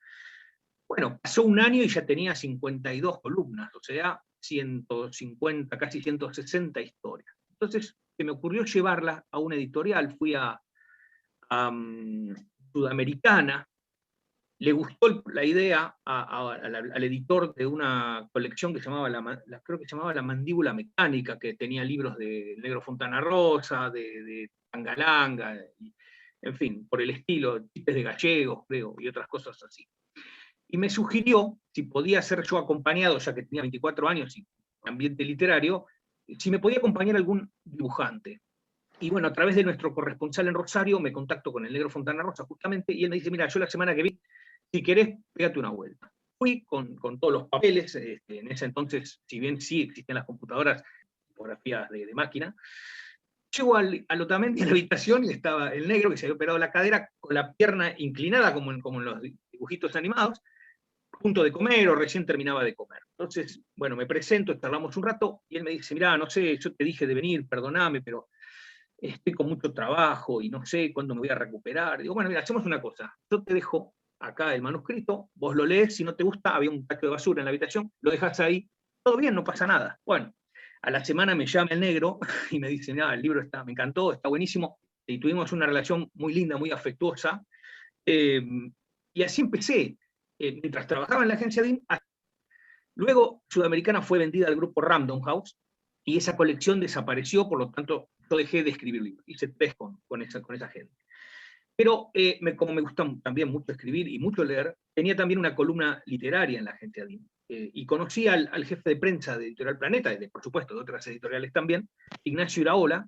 Bueno, pasó un año y ya tenía 52 columnas, o sea, 150, casi 160 historias. Entonces, se me ocurrió llevarla a una editorial, fui a Sudamericana, le gustó la idea al editor de una colección que se llamaba creo que se llamaba La Mandíbula Mecánica, que tenía libros de Negro Fontana Rosa, de Tangalanga, en fin, por el estilo, chistes de gallegos, creo, y otras cosas así. Y me sugirió si podía ser yo acompañado, ya que tenía 24 años y ambiente literario, si me podía acompañar algún dibujante. Y bueno, a través de nuestro corresponsal en Rosario me contacto con el Negro Fontana Rosa justamente, y él me dice: mira, yo la semana que viene, si querés, pégate una vuelta. Fui con todos los papeles, en ese entonces, si bien sí existían las computadoras, fotografías de máquina, Llego al Otamendi, a la habitación, y estaba el negro que se había operado la cadera con la pierna inclinada, como en los dibujitos animados, a punto de comer o recién terminaba de comer. Entonces, bueno, me presento, charlamos un rato, y él me dice, mirá, no sé, yo te dije de venir, perdoname, pero estoy con mucho trabajo y no sé cuándo me voy a recuperar. Digo, bueno, mira, hacemos una cosa, yo te dejo acá el manuscrito, vos lo lees, si no te gusta, había un tacho de basura en la habitación, lo dejas ahí, todo bien, no pasa nada. Bueno, a la semana me llama el negro y me dice, mira, el libro me encantó, está buenísimo, y tuvimos una relación muy linda, muy afectuosa, y así empecé, mientras trabajaba en la agencia DIN. Luego, Sudamericana fue vendida al grupo Random House, y esa colección desapareció, por lo tanto, yo dejé de escribir libros, hice 3 con esa gente. Pero como me gusta también mucho escribir y mucho leer, tenía también una columna literaria en la agencia DIN. Y conocí al jefe de prensa de Editorial Planeta, y por supuesto de otras editoriales también, Ignacio Iraola,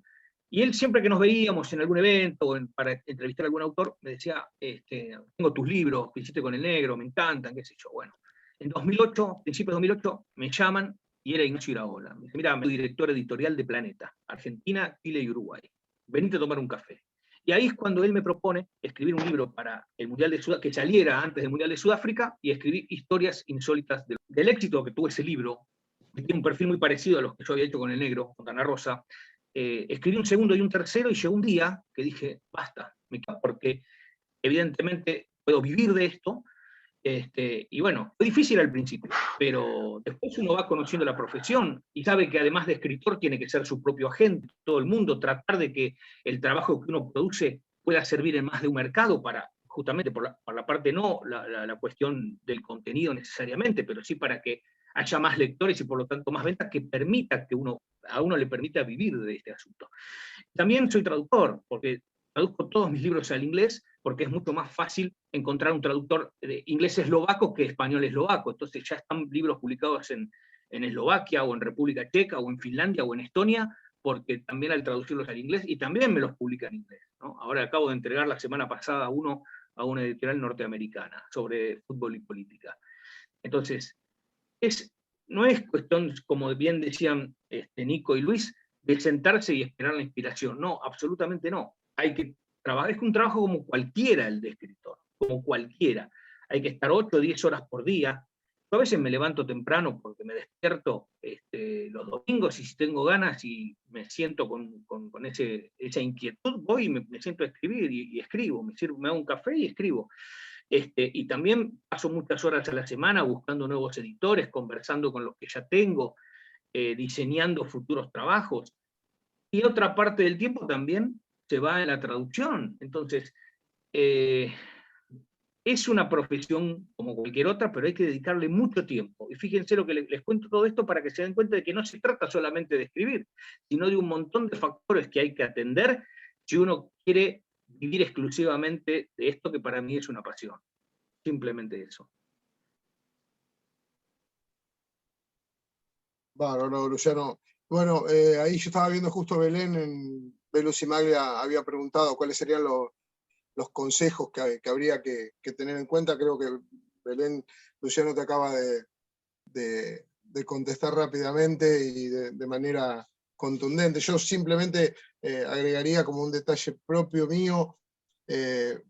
y él siempre que nos veíamos en algún evento o para entrevistar a algún autor, me decía, tengo tus libros que hiciste con el negro, me encantan, qué sé yo. Bueno, en 2008, principios de 2008, me llaman y era Ignacio Iraola. Me dice, mira, soy director editorial de Planeta, Argentina, Chile y Uruguay. Venite a tomar un café. Y ahí es cuando él me propone escribir un libro para el Mundial de Sudáfrica, que saliera antes del Mundial de Sudáfrica, y escribir historias insólitas del éxito que tuvo ese libro, que tiene un perfil muy parecido a los que yo había hecho con el negro, con Ana Rosa. Escribí un segundo y un tercero, y llegó un día que dije, basta, porque evidentemente puedo vivir de esto. Y bueno, fue difícil al principio, pero después uno va conociendo la profesión y sabe que además de escritor tiene que ser su propio agente, todo el mundo, tratar de que el trabajo que uno produce pueda servir en más de un mercado para, justamente por la parte no la cuestión del contenido necesariamente, pero sí para que haya más lectores y por lo tanto más ventas, que permita que a uno le permita vivir de este asunto. También soy traductor, porque traduzco todos mis libros al inglés, porque es mucho más fácil encontrar un traductor de inglés eslovaco que español eslovaco. Entonces ya están libros publicados en Eslovaquia, o en República Checa, o en Finlandia, o en Estonia, porque también al traducirlos al inglés, y también me los publican en inglés, ¿no? Ahora acabo de entregar la semana pasada uno a una editorial norteamericana sobre fútbol y política. Entonces, no es cuestión, como bien decían Nico y Luis, de sentarse y esperar la inspiración. No, absolutamente no. Hay que trabajar, es un trabajo como cualquiera el de escritor, como cualquiera. Hay que estar 8 o 10 horas por día. Yo a veces me levanto temprano porque me despierto los domingos, y si tengo ganas y me siento con esa inquietud, voy y me siento a escribir y escribo. Me hago un café y escribo. Y también paso muchas horas a la semana buscando nuevos editores, conversando con los que ya tengo, diseñando futuros trabajos. Y otra parte del tiempo también se va en la traducción. Entonces, es una profesión como cualquier otra, pero hay que dedicarle mucho tiempo. Y fíjense lo que les cuento todo esto para que se den cuenta de que no se trata solamente de escribir, sino de un montón de factores que hay que atender si uno quiere vivir exclusivamente de esto, que para mí es una pasión. Simplemente eso. Bárbaro, Luciano. Bueno, ahí yo estaba viendo justo Belén, en Velus y Maglia había preguntado cuáles serían los consejos que habría que tener en cuenta. Creo que Belén, Luciano te acaba de contestar rápidamente y de manera contundente. Yo simplemente agregaría como un detalle propio mío,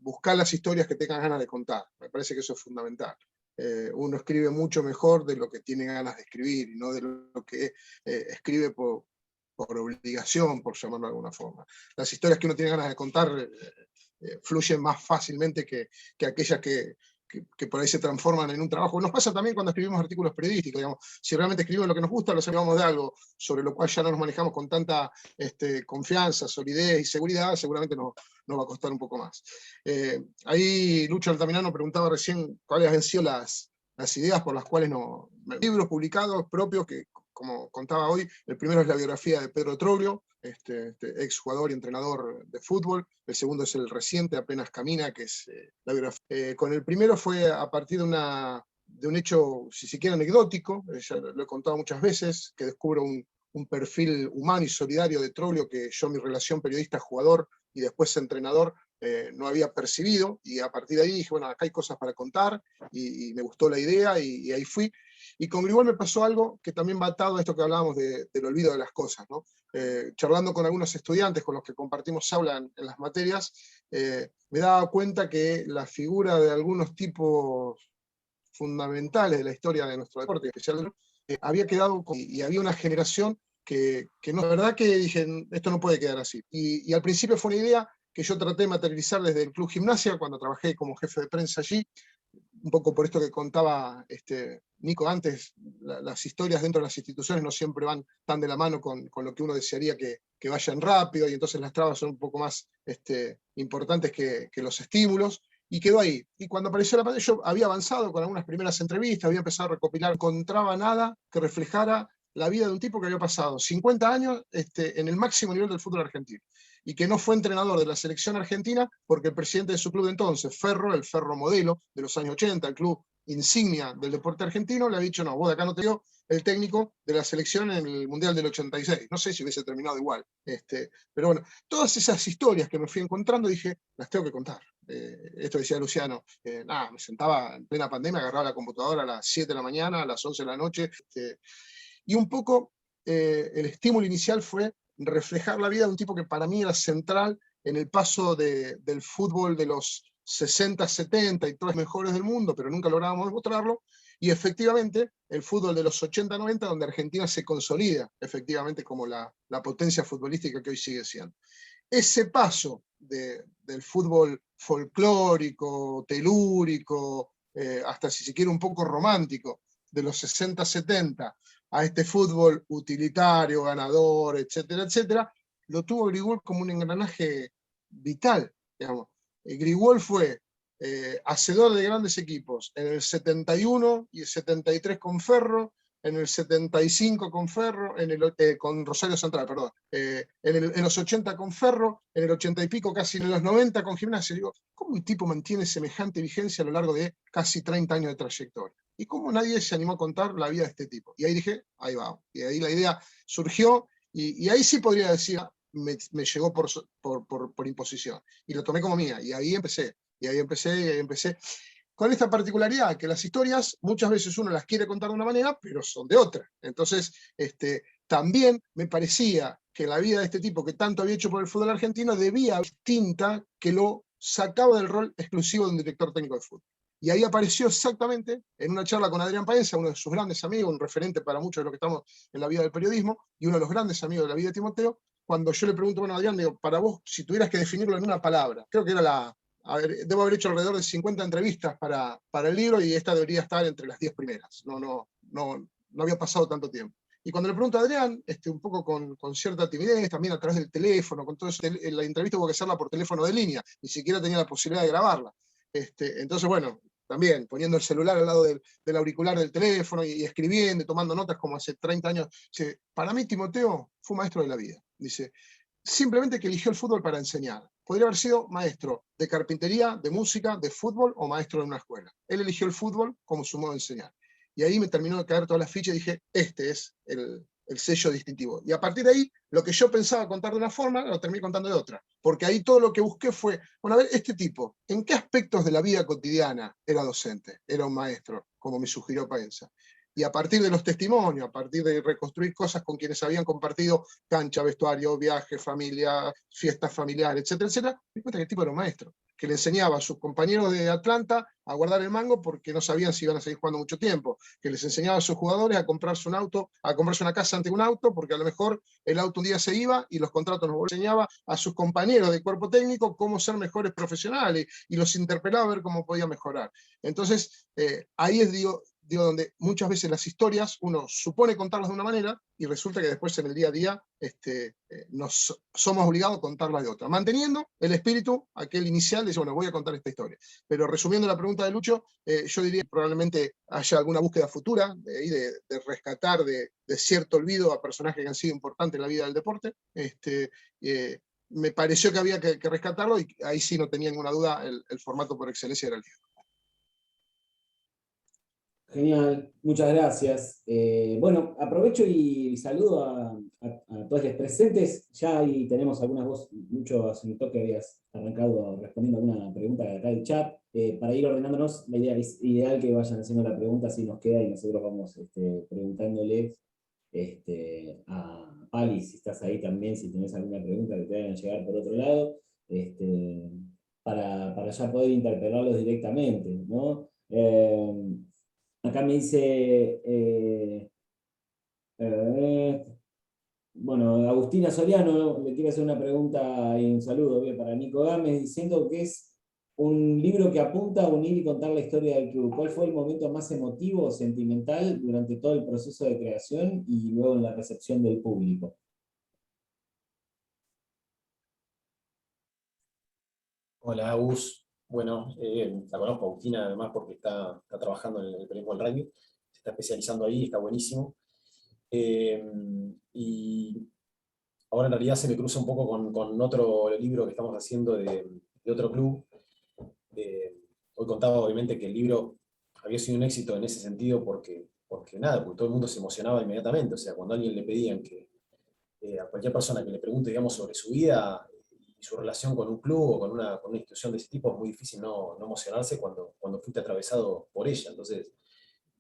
buscar las historias que tengas ganas de contar. Me parece que eso es fundamental. Uno escribe mucho mejor de lo que tiene ganas de escribir, y no de lo que escribe por obligación, por llamarlo de alguna forma. Las historias que uno tiene ganas de contar fluyen más fácilmente que aquellas que por ahí se transforman en un trabajo. Nos pasa también cuando escribimos artículos periodísticos, digamos. Si realmente escribimos lo que nos gusta, los hablamos de algo sobre lo cual ya no nos manejamos con tanta confianza, solidez y seguridad, seguramente nos va a costar un poco más. Ahí Lucho Altamirano preguntaba recién cuáles habían sido las ideas por las cuales libros publicados propios, que como contaba hoy, el primero es la biografía de Pedro Troglio, ex jugador y entrenador de fútbol. El segundo es el reciente, Apenas Camina, que es la biografía. Con el primero fue a partir de un hecho, si se quiere, anecdótico, ya lo he contado muchas veces, que descubro un perfil humano y solidario de Troglio que yo, mi relación periodista-jugador y después entrenador, no había percibido, y a partir de ahí dije, bueno, acá hay cosas para contar, y me gustó la idea, y ahí fui. Y con Grigol me pasó algo que también va atado a esto que hablábamos del olvido de las cosas, ¿no? Charlando con algunos estudiantes con los que compartimos aula en las materias, me daba cuenta que la figura de algunos tipos fundamentales de la historia de nuestro deporte, especialmente, había quedado, y había una generación que no, la verdad que dije, esto no puede quedar así. Y al principio fue una idea que yo traté de materializar desde el Club Gimnasia, cuando trabajé como jefe de prensa allí, un poco por esto que contaba Nico antes, las historias dentro de las instituciones no siempre van tan de la mano con lo que uno desearía que vayan rápido, y entonces las trabas son un poco más importantes que los estímulos, y quedó ahí. Y cuando apareció la pandemia, yo había avanzado con algunas primeras entrevistas, había empezado a recopilar, no encontraba nada que reflejara la vida de un tipo que había pasado 50 años en el máximo nivel del fútbol argentino, y que no fue entrenador de la selección argentina porque el presidente de su club de entonces, Ferro, el Ferro modelo de los años 80, el club insignia del deporte argentino, le ha dicho, no, vos de acá no te dio el técnico de la selección en el Mundial del 86. No sé si hubiese terminado igual. Pero bueno, todas esas historias que me fui encontrando, dije, las tengo que contar. Esto decía Luciano, me sentaba en plena pandemia, agarraba la computadora a las 7 de la mañana, a las 11 de la noche, y un poco el estímulo inicial fue reflejar la vida de un tipo que para mí era central en el paso del fútbol de los 60, 70 y todos los mejores del mundo, pero nunca lográbamos demostrarlo, y efectivamente el fútbol de los 80, 90, donde Argentina se consolida efectivamente como la potencia futbolística que hoy sigue siendo. Ese paso del fútbol folclórico, telúrico, hasta si se quiere un poco romántico, de los 60, 70, a este fútbol utilitario, ganador, etcétera, etcétera, lo tuvo Grigol como un engranaje vital, digamos. Grigol fue hacedor de grandes equipos en el 71 y el 73 con Ferro, en el 75 con Ferro, con Rosario Central, perdón, en los 80 con Ferro, en el 80 y pico, casi en los 90 con Gimnasia. Digo, ¿cómo un tipo mantiene semejante vigencia a lo largo de casi 30 años de trayectoria? Y cómo nadie se animó a contar la vida de este tipo. Y ahí dije, ahí va. Y ahí la idea surgió, y ahí sí podría decir, me llegó por imposición. Y lo tomé como mía, y ahí empecé, y ahí empecé. Con esta particularidad, que las historias muchas veces uno las quiere contar de una manera, pero son de otra. Entonces, también me parecía que la vida de este tipo que tanto había hecho por el fútbol argentino debía ser distinta, que lo sacaba del rol exclusivo de un director técnico de fútbol. Y ahí apareció exactamente en una charla con Adrián Paenza, uno de sus grandes amigos, un referente para muchos de los que estamos en la vida del periodismo, y uno de los grandes amigos de la vida de Timoteo, cuando yo le pregunto, bueno, Adrián, digo, para vos, si tuvieras que definirlo en una palabra, creo que era debo haber hecho alrededor de 50 entrevistas para el libro, y esta debería estar entre las 10 primeras. No había pasado tanto tiempo. Y cuando le pregunto a Adrián, un poco con cierta timidez, también a través del teléfono, con todo eso, la entrevista hubo que hacerla por teléfono de línea, ni siquiera tenía la posibilidad de grabarla. Entonces, bueno, también poniendo el celular al lado del auricular del teléfono y escribiendo y tomando notas como hace 30 años. Dice, para mí Timoteo fue maestro de la vida. Dice, simplemente que eligió el fútbol para enseñar. Podría haber sido maestro de carpintería, de música, de fútbol o maestro en una escuela. Él eligió el fútbol como su modo de enseñar. Y ahí me terminó de caer todas las fichas y dije, este es el sello distintivo. Y a partir de ahí, lo que yo pensaba contar de una forma, lo terminé contando de otra. Porque ahí todo lo que busqué fue, bueno, a ver, este tipo, ¿en qué aspectos de la vida cotidiana era docente? Era un maestro, como me sugirió Paenza. Y a partir de los testimonios, a partir de reconstruir cosas con quienes habían compartido cancha, vestuario, viaje, familia, fiestas familiares, etcétera, etcétera, me di cuenta que el tipo era un maestro, que le enseñaba a sus compañeros de Atlanta a guardar el mango porque no sabían si iban a seguir jugando mucho tiempo, que les enseñaba a sus jugadores a comprarse un auto, a comprarse una casa ante un auto, porque a lo mejor el auto un día se iba y los contratos nos volvían. Enseñaba a sus compañeros de cuerpo técnico cómo ser mejores profesionales y los interpelaba a ver cómo podía mejorar. Entonces, ahí es, digo, donde muchas veces las historias uno supone contarlas de una manera y resulta que después en el día a día somos obligados a contarlas de otra, manteniendo el espíritu aquel inicial de decir, bueno, voy a contar esta historia. Pero resumiendo la pregunta de Lucho, yo diría que probablemente haya alguna búsqueda futura de rescatar de cierto olvido a personajes que han sido importantes en la vida del deporte. Me pareció que había que rescatarlo, y ahí sí no tenía ninguna duda, el formato por excelencia era el libro. Genial, muchas gracias. Bueno, aprovecho y saludo a todos los presentes. Ya ahí tenemos algunas voces, mucho hace un toque habías arrancado respondiendo alguna pregunta de acá del chat. para ir ordenándonos, la idea es ideal que vayan haciendo la pregunta, así nos queda y nosotros vamos preguntándoles a Pali, si estás ahí también, si tenés alguna pregunta que te vayan a llegar por otro lado, para ya poder interpelarlos directamente, ¿no? Acá me dice, bueno, Agustina Soriano le quiere hacer una pregunta y un saludo bien, para Nico Gámez, diciendo que es un libro que apunta a unir y contar la historia del club. ¿Cuál fue el momento más emotivo o sentimental durante todo el proceso de creación y luego en la recepción del público? Hola, Agus. Bueno, la conozco a Agustina además porque está trabajando en el periodismo del rugby, se está especializando ahí, está buenísimo. Y ahora en realidad se me cruza un poco con otro libro que estamos haciendo de otro club. Hoy contaba obviamente que el libro había sido un éxito en ese sentido porque nada, porque todo el mundo se emocionaba inmediatamente. O sea, cuando a alguien le pedían que a cualquier persona que le pregunte, digamos, sobre su vida y su relación con un club o con una institución de ese tipo, es muy difícil no emocionarse cuando fuiste atravesado por ella. Entonces,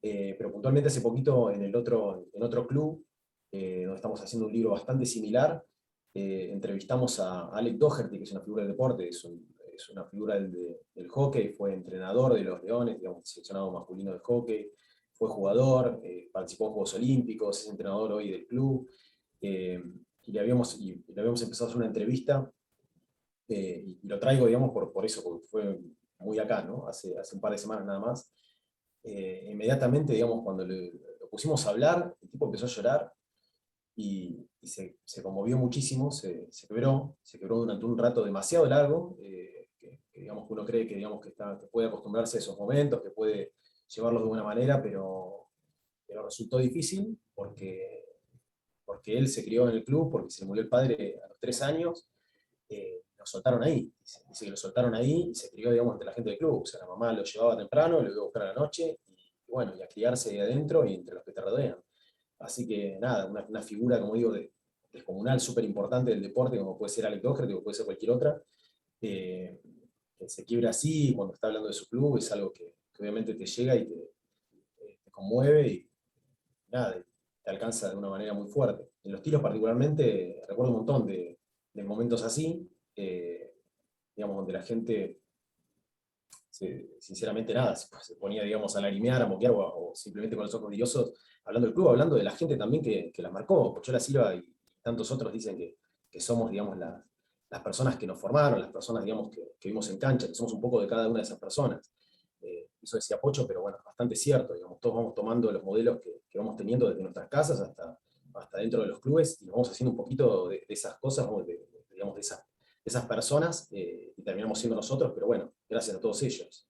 pero puntualmente hace poquito en otro club, donde estamos haciendo un libro bastante similar, entrevistamos a Alec Doherty, que es una figura del deporte, es una figura del hockey, fue entrenador de los Leones, digamos, seleccionado masculino de hockey, fue jugador, participó en Juegos Olímpicos, es entrenador hoy del club, y le habíamos empezado a hacer una entrevista, y lo traigo, digamos, por eso, porque fue muy acá, ¿no? Hace un par de semanas nada más. Inmediatamente, digamos, cuando lo pusimos a hablar, el tipo empezó a llorar y se conmovió muchísimo, se quebró durante un rato demasiado largo, digamos que uno cree que, digamos, que puede acostumbrarse a esos momentos, que puede llevarlos de buena manera, pero resultó difícil porque él se crió en el club, porque se le murió el padre a los 3 años, lo soltaron ahí. Dice que lo soltaron ahí y se crió, digamos, entre la gente del club. O sea, la mamá lo llevaba temprano, lo iba a buscar a la noche, y bueno, y a criarse ahí adentro y entre los que te rodean. Así que nada, una figura, como digo, descomunal, súper importante del deporte, como puede ser Alec Doherty, como puede ser cualquier otra, que se quiebra así cuando está hablando de su club, es algo que obviamente te llega y te conmueve y nada, te alcanza de una manera muy fuerte. En los tiros particularmente, recuerdo un montón de momentos así, digamos, donde la gente, sinceramente nada, se ponía, digamos, a lagrimear, a moquear o simplemente con los ojos brillosos, hablando del club, hablando de la gente también que la marcó. Pochola Silva y tantos otros dicen que somos, digamos, las personas que nos formaron, las personas, digamos, que vimos en cancha, que somos un poco de cada una de esas personas. Eso decía Pocho, pero bueno, bastante cierto, digamos, todos vamos tomando los modelos que vamos teniendo desde nuestras casas hasta dentro de los clubes y vamos haciendo un poquito de esas cosas, digamos, de esas personas, y terminamos siendo nosotros, pero bueno, gracias a todos ellos.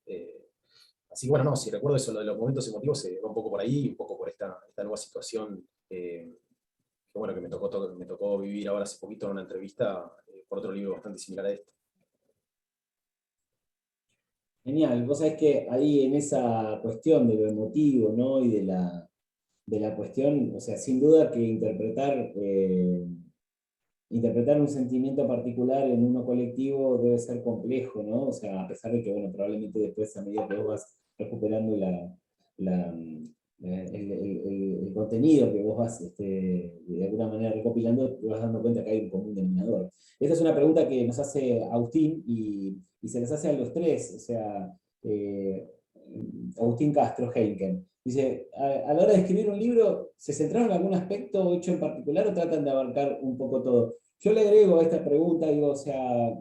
Así que bueno, no, si recuerdo eso, lo de los momentos emotivos, se va un poco por ahí, un poco por esta nueva situación, que bueno, que me tocó vivir ahora hace poquito en una entrevista, por otro libro bastante similar a este. Genial, vos sabés que ahí en esa cuestión de lo emotivo, ¿no? Y de la cuestión, o sea, sin duda que interpretar un sentimiento particular en uno colectivo debe ser complejo, ¿no? O sea, a pesar de que, bueno, probablemente después a medida que vos vas recuperando el contenido que vos vas de alguna manera recopilando, te vas dando cuenta que hay un común denominador. Esta es una pregunta que nos hace Agustín y se les hace a los tres, o sea, Agustín Castro Heinken. Dice, a la hora de escribir un libro, ¿se centraron en algún aspecto hecho en particular o tratan de abarcar un poco todo? Yo le agrego a esta pregunta, digo, o sea,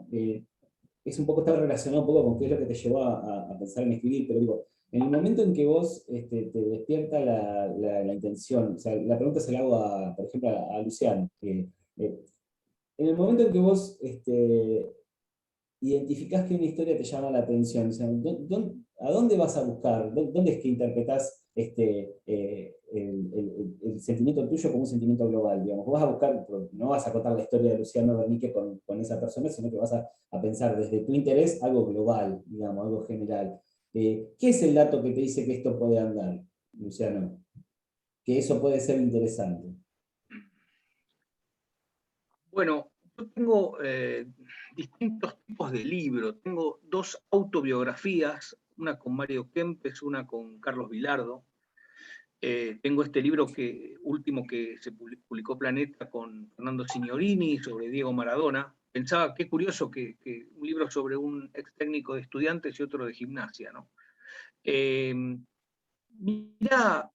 es un poco, está relacionado un poco con qué es lo que te llevó a pensar en escribir, pero digo, en el momento en que vos te despierta la intención, o sea, la pregunta se la hago, por ejemplo, a Luciano, en el momento en que vos identificás que una historia te llama la atención, o sea, ¿a dónde vas a buscar? ¿Dónde es que interpretás el sentimiento tuyo como un sentimiento global? Digamos, vos vas a buscar, no vas a contar la historia de Luciano Bernique con esa persona, sino que vas a pensar desde tu interés algo global, digamos, algo general. ¿Qué es el dato que te dice que esto puede andar, Luciano? Que eso puede ser interesante. Bueno, yo tengo distintos tipos de libros. Tengo 2 autobiografías, una con Mario Kempes, una con Carlos Vilardo. Tengo este libro último que se publicó Planeta con Fernando Signorini sobre Diego Maradona. Pensaba, qué curioso que un libro sobre un ex técnico de Estudiantes y otro de Gimnasia, ¿no? Mirá,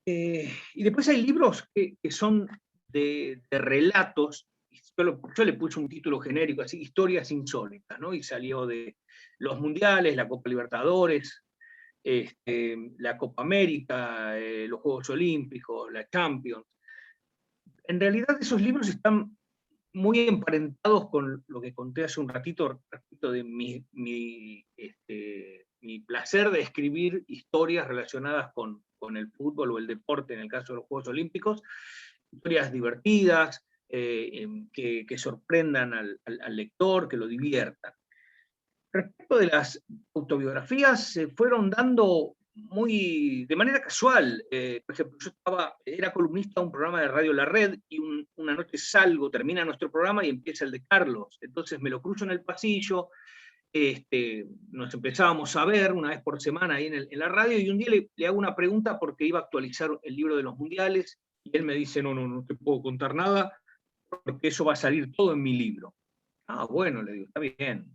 y después hay libros que son de relatos. Yo le puse un título genérico, así, historias insólitas, ¿no? Y salió de los mundiales, la Copa Libertadores, la Copa América, los Juegos Olímpicos, la Champions. En realidad esos libros están muy emparentados con lo que conté hace un ratito respecto de mi placer de escribir historias relacionadas con el fútbol o el deporte, en el caso de los Juegos Olímpicos, historias divertidas, que sorprendan al lector, que lo diviertan. Respecto de las autobiografías, se fueron dando de manera casual. Por ejemplo, yo era columnista de un programa de Radio La Red y una noche termina nuestro programa y empieza el de Carlos. Entonces me lo cruzo en el pasillo, nos empezábamos a ver una vez por semana ahí en la radio, y un día le hago una pregunta porque iba a actualizar el libro de los mundiales, y él me dice, no te puedo contar nada, porque eso va a salir todo en mi libro. Ah, bueno, le digo, está bien.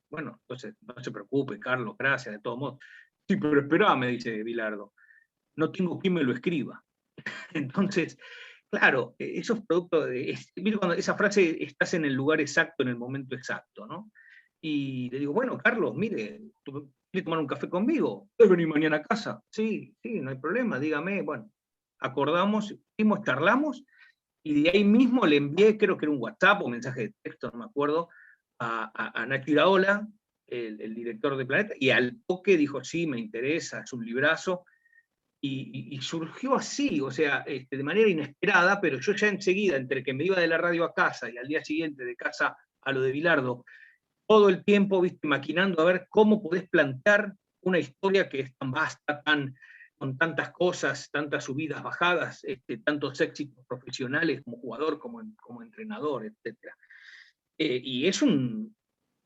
Bueno, entonces no se preocupe, Carlos, gracias, de todos modos. Sí, pero esperá, me dice Vilardo, no tengo quien me lo escriba. Entonces, claro, esos productos, mire cuando esa frase, estás en el lugar exacto, en el momento exacto, ¿no? Y le digo, bueno, Carlos, mire, ¿quiere tomar un café conmigo? ¿Puedes venir mañana a casa? Sí, no hay problema, dígame. Bueno, acordamos, charlamos, y de ahí mismo le envié, creo que era un WhatsApp o mensaje de texto, no me acuerdo, a Nacho Iraola, el director de Planeta, y al toque dijo, sí, me interesa, es un librazo, y surgió así, o sea, de manera inesperada, pero yo ya enseguida, entre que me iba de la radio a casa y al día siguiente de casa a lo de Vilardo, todo el tiempo, viste, maquinando a ver cómo podés plantear una historia que es tan vasta, con tantas cosas, tantas subidas, bajadas, tantos éxitos profesionales como jugador, como entrenador, etc. Y es un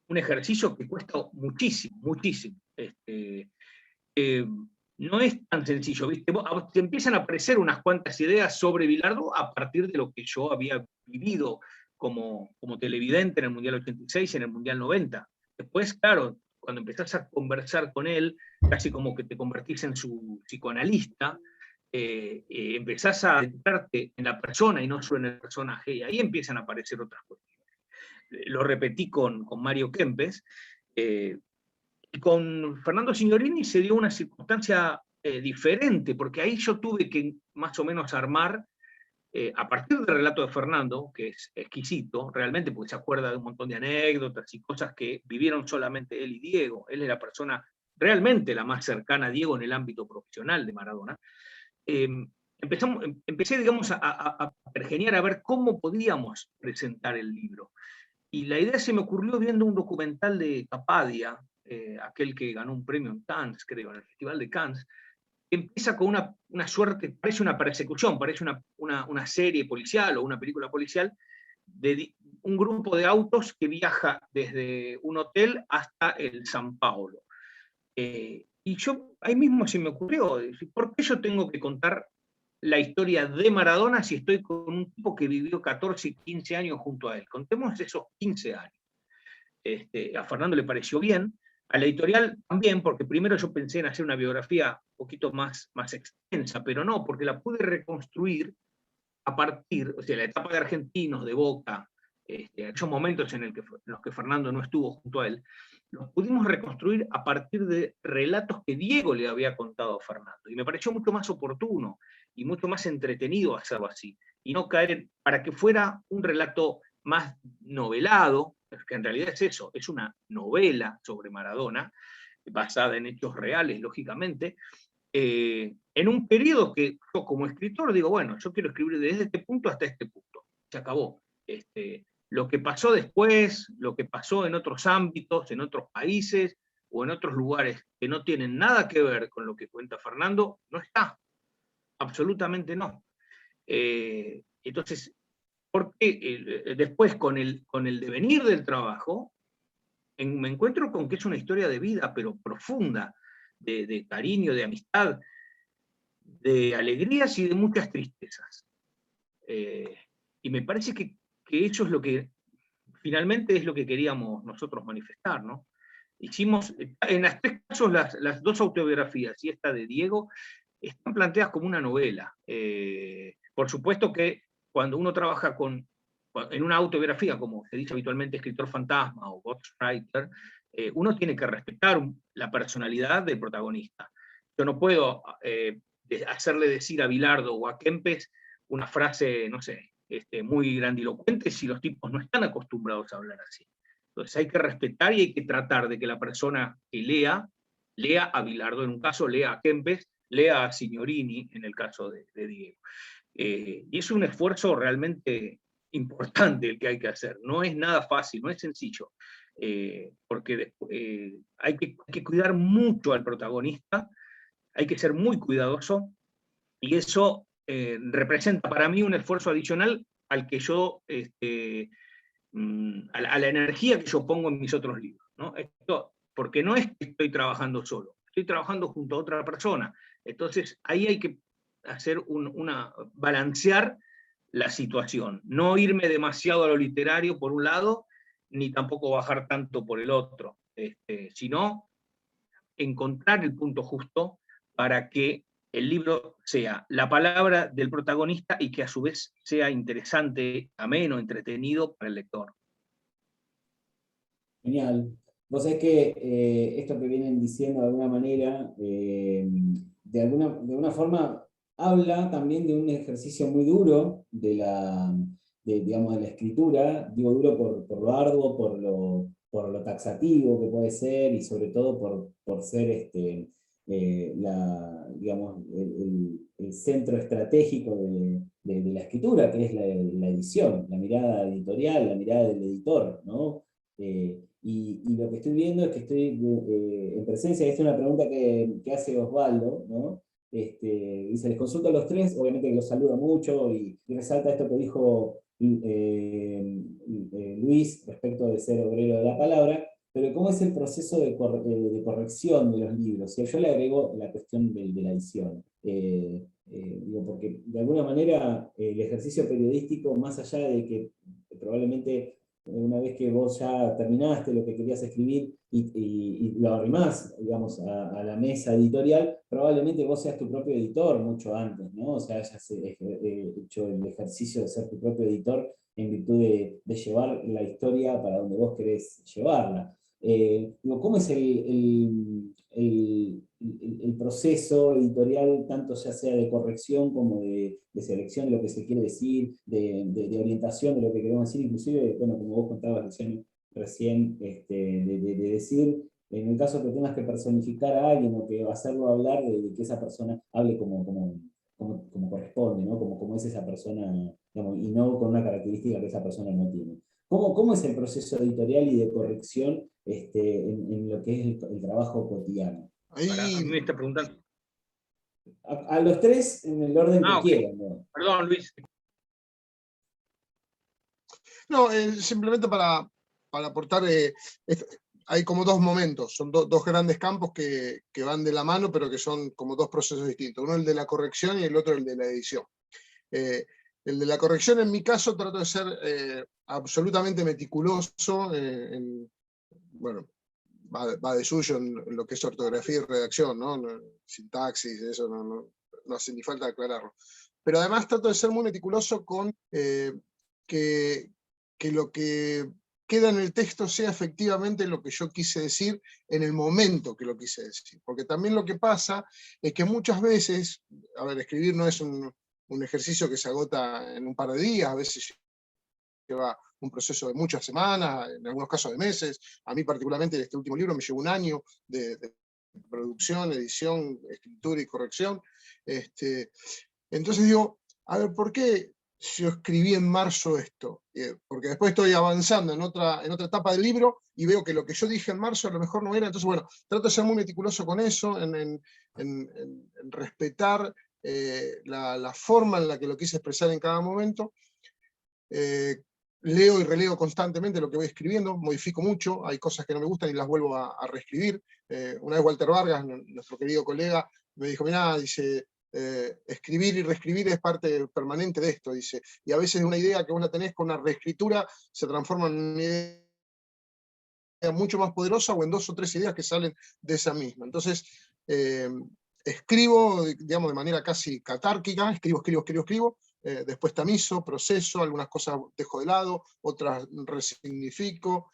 ejercicio que cuesta muchísimo, muchísimo. No es tan sencillo, ¿viste? Te empiezan a aparecer unas cuantas ideas sobre Bilardo a partir de lo que yo había vivido como televidente en el Mundial 86 y en el Mundial 90. Después, claro, cuando empezás a conversar con él, casi como que te convertís en su psicoanalista, empezás a adentrarte en la persona y no solo en el personaje, y ahí empiezan a aparecer otras cuestiones. Lo repetí con Mario Kempes, y con Fernando Signorini se dio una circunstancia diferente, porque ahí yo tuve que más o menos armar, a partir del relato de Fernando, que es exquisito, realmente, porque se acuerda de un montón de anécdotas y cosas que vivieron solamente él y Diego. Él es la persona realmente la más cercana a Diego en el ámbito profesional de Maradona. Empecé, digamos, a pergeniar, a ver cómo podíamos presentar el libro. Y la idea se me ocurrió viendo un documental de Capadia, aquel que ganó un premio en Cannes, creo, en el Festival de Cannes, que empieza con una suerte, parece una persecución, parece una serie policial o una película policial, de un grupo de autos que viaja desde un hotel hasta el San Paulo. Y yo, ahí mismo se me ocurrió, ¿por qué yo tengo que contar la historia de Maradona si estoy con un tipo que vivió 14 y 15 años junto a él? Contemos esos 15 años. A Fernando le pareció bien, a la editorial también, porque primero yo pensé en hacer una biografía un poquito más extensa, pero no, porque la pude reconstruir a partir, o sea, la etapa de Argentinos, de Boca, aquellos momentos en los que Fernando no estuvo junto a él, los pudimos reconstruir a partir de relatos que Diego le había contado a Fernando. Y me pareció mucho más oportuno y mucho más entretenido hacerlo así. Y no caer para que fuera un relato más novelado, que en realidad es eso, es una novela sobre Maradona, basada en hechos reales, lógicamente, en un periodo que yo como escritor digo, bueno, yo quiero escribir desde este punto hasta este punto. Se acabó. Lo que pasó después, lo que pasó en otros ámbitos, en otros países o en otros lugares que no tienen nada que ver con lo que cuenta Fernando, no está. Absolutamente no. Entonces, porque después con el devenir del trabajo, me encuentro con que es una historia de vida, pero profunda, de cariño, de amistad, de alegrías y de muchas tristezas. Y me parece que eso es lo que, finalmente es lo que queríamos nosotros manifestar, ¿no? Hicimos, en los tres casos, las dos autobiografías y esta de Diego, están planteadas como una novela. Por supuesto que cuando uno trabaja en una autobiografía, como se dice habitualmente, escritor fantasma o ghostwriter, uno tiene que respetar la personalidad del protagonista. Yo no puedo hacerle decir a Bilardo o a Kempes una frase, no sé, muy grandilocuente si los tipos no están acostumbrados a hablar así. Entonces hay que respetar y hay que tratar de que la persona que lea a Bilardo en un caso, lea a Kempes, lea a Signorini en el caso de Diego. Y es un esfuerzo realmente importante el que hay que hacer. No es nada fácil, no es sencillo. Porque hay que cuidar mucho al protagonista, hay que ser muy cuidadoso, y eso representa para mí un esfuerzo adicional al que yo, a la energía que yo pongo en mis otros libros, ¿no? Porque no es que estoy trabajando solo, estoy trabajando junto a otra persona. Entonces ahí hay que hacer balancear la situación, no irme demasiado a lo literario por un lado, ni tampoco bajar tanto por el otro, sino encontrar el punto justo para que el libro sea la palabra del protagonista y que a su vez sea interesante, ameno, entretenido para el lector. Genial. Vos sabés que esto que vienen diciendo de alguna manera, de alguna forma, habla también de un ejercicio muy duro digamos, de la escritura. Digo duro por lo arduo, por lo taxativo que puede ser, y sobre todo por ser digamos, el centro estratégico de la escritura, que es la edición, la mirada editorial, la mirada del editor, ¿no? Y lo que estoy viendo es que estoy en presencia, esta es una pregunta que hace Osvaldo, ¿no? Dice, les consulto a los tres, obviamente que los saluda mucho, y resalta esto que dijo Luis respecto de ser obrero de la palabra, pero ¿cómo es el proceso de corrección de los libros? Yo le agrego la cuestión de la edición. Digo, porque de alguna manera el ejercicio periodístico, más allá de que probablemente una vez que vos ya terminaste lo que querías escribir y lo arrimás, digamos, a la mesa editorial, probablemente vos seas tu propio editor mucho antes, ¿no? O sea, hayas hecho el ejercicio de ser tu propio editor en virtud de llevar la historia para donde vos querés llevarla. ¿Cómo es el proceso editorial, tanto ya sea de corrección como de selección de lo que se quiere decir, de orientación de lo que queremos decir, inclusive, bueno, como vos contabas recién de decir, en el caso que tengas que personificar a alguien o que hacerlo hablar, de que esa persona hable como corresponde, ¿no? Como es esa persona, digamos, y no con una característica que esa persona no tiene. ¿Cómo es el proceso editorial y de corrección en lo que es el trabajo cotidiano? Ahí, A mí me está preguntando. A los tres en el orden que Okay. quieran, ¿no? Perdón, Luis. no, simplemente para aportar, hay como dos momentos, son dos grandes campos que van de la mano, pero que son como dos procesos distintos. Uno el de la corrección y el otro el de la edición. El de la corrección, en mi caso, trato de ser absolutamente meticuloso, bueno, va de suyo en lo que es ortografía y redacción, ¿no? Sintaxis, eso no hace ni falta aclararlo. Pero además trato de ser muy meticuloso con que lo que queda en el texto sea efectivamente lo que yo quise decir en el momento que lo quise decir. Porque también lo que pasa es que muchas veces, a ver, escribir no es un ejercicio que se agota en un par de días, a veces lleva un proceso de muchas semanas, en algunos casos de meses. A mí particularmente este último libro me llevó un año de producción, edición, escritura y corrección. Entonces digo, a ver, ¿por qué yo escribí en marzo esto? Porque después estoy avanzando en otra etapa del libro y veo que lo que yo dije en marzo a lo mejor no era. Entonces, bueno, trato de ser muy meticuloso con eso, en respetar la forma en la que lo quise expresar en cada momento. leo y releo constantemente lo que voy escribiendo, modifico mucho, hay cosas que no me gustan y las vuelvo a reescribir. Una vez Walter Vargas, nuestro querido colega, me dijo, mirá, dice, escribir y reescribir es parte permanente de esto, dice, y a veces una idea que vos la tenés con una reescritura se transforma en una idea mucho más poderosa o en 2 o 3 ideas que salen de esa misma. Entonces, escribo, digamos, de manera casi catárquica, escribo, después tamizo, proceso, algunas cosas dejo de lado, otras resignifico,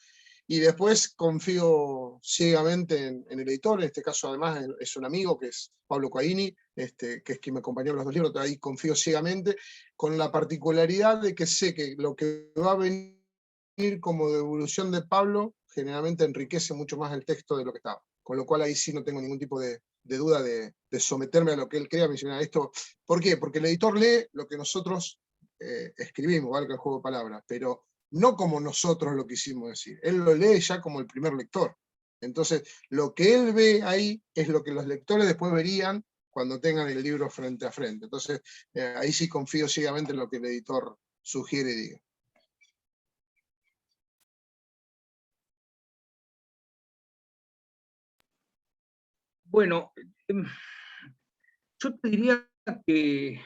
y después confío ciegamente en el editor. En este caso además es un amigo que es Pablo Coaini, que es quien me acompañó en los 2 libros, ahí confío ciegamente, con la particularidad de que sé que lo que va a venir como devolución de Pablo generalmente enriquece mucho más el texto de lo que estaba. Con lo cual ahí sí no tengo ningún tipo de duda de someterme a lo que él crea, mencionar esto. ¿Por qué? Porque el editor lee lo que nosotros escribimos, valga el juego de palabras, pero no como nosotros lo quisimos decir. Él lo lee ya como el primer lector. Entonces, lo que él ve ahí es lo que los lectores después verían cuando tengan el libro frente a frente. Entonces, ahí sí confío ciegamente en lo que el editor sugiere y diga. Bueno, yo te diría que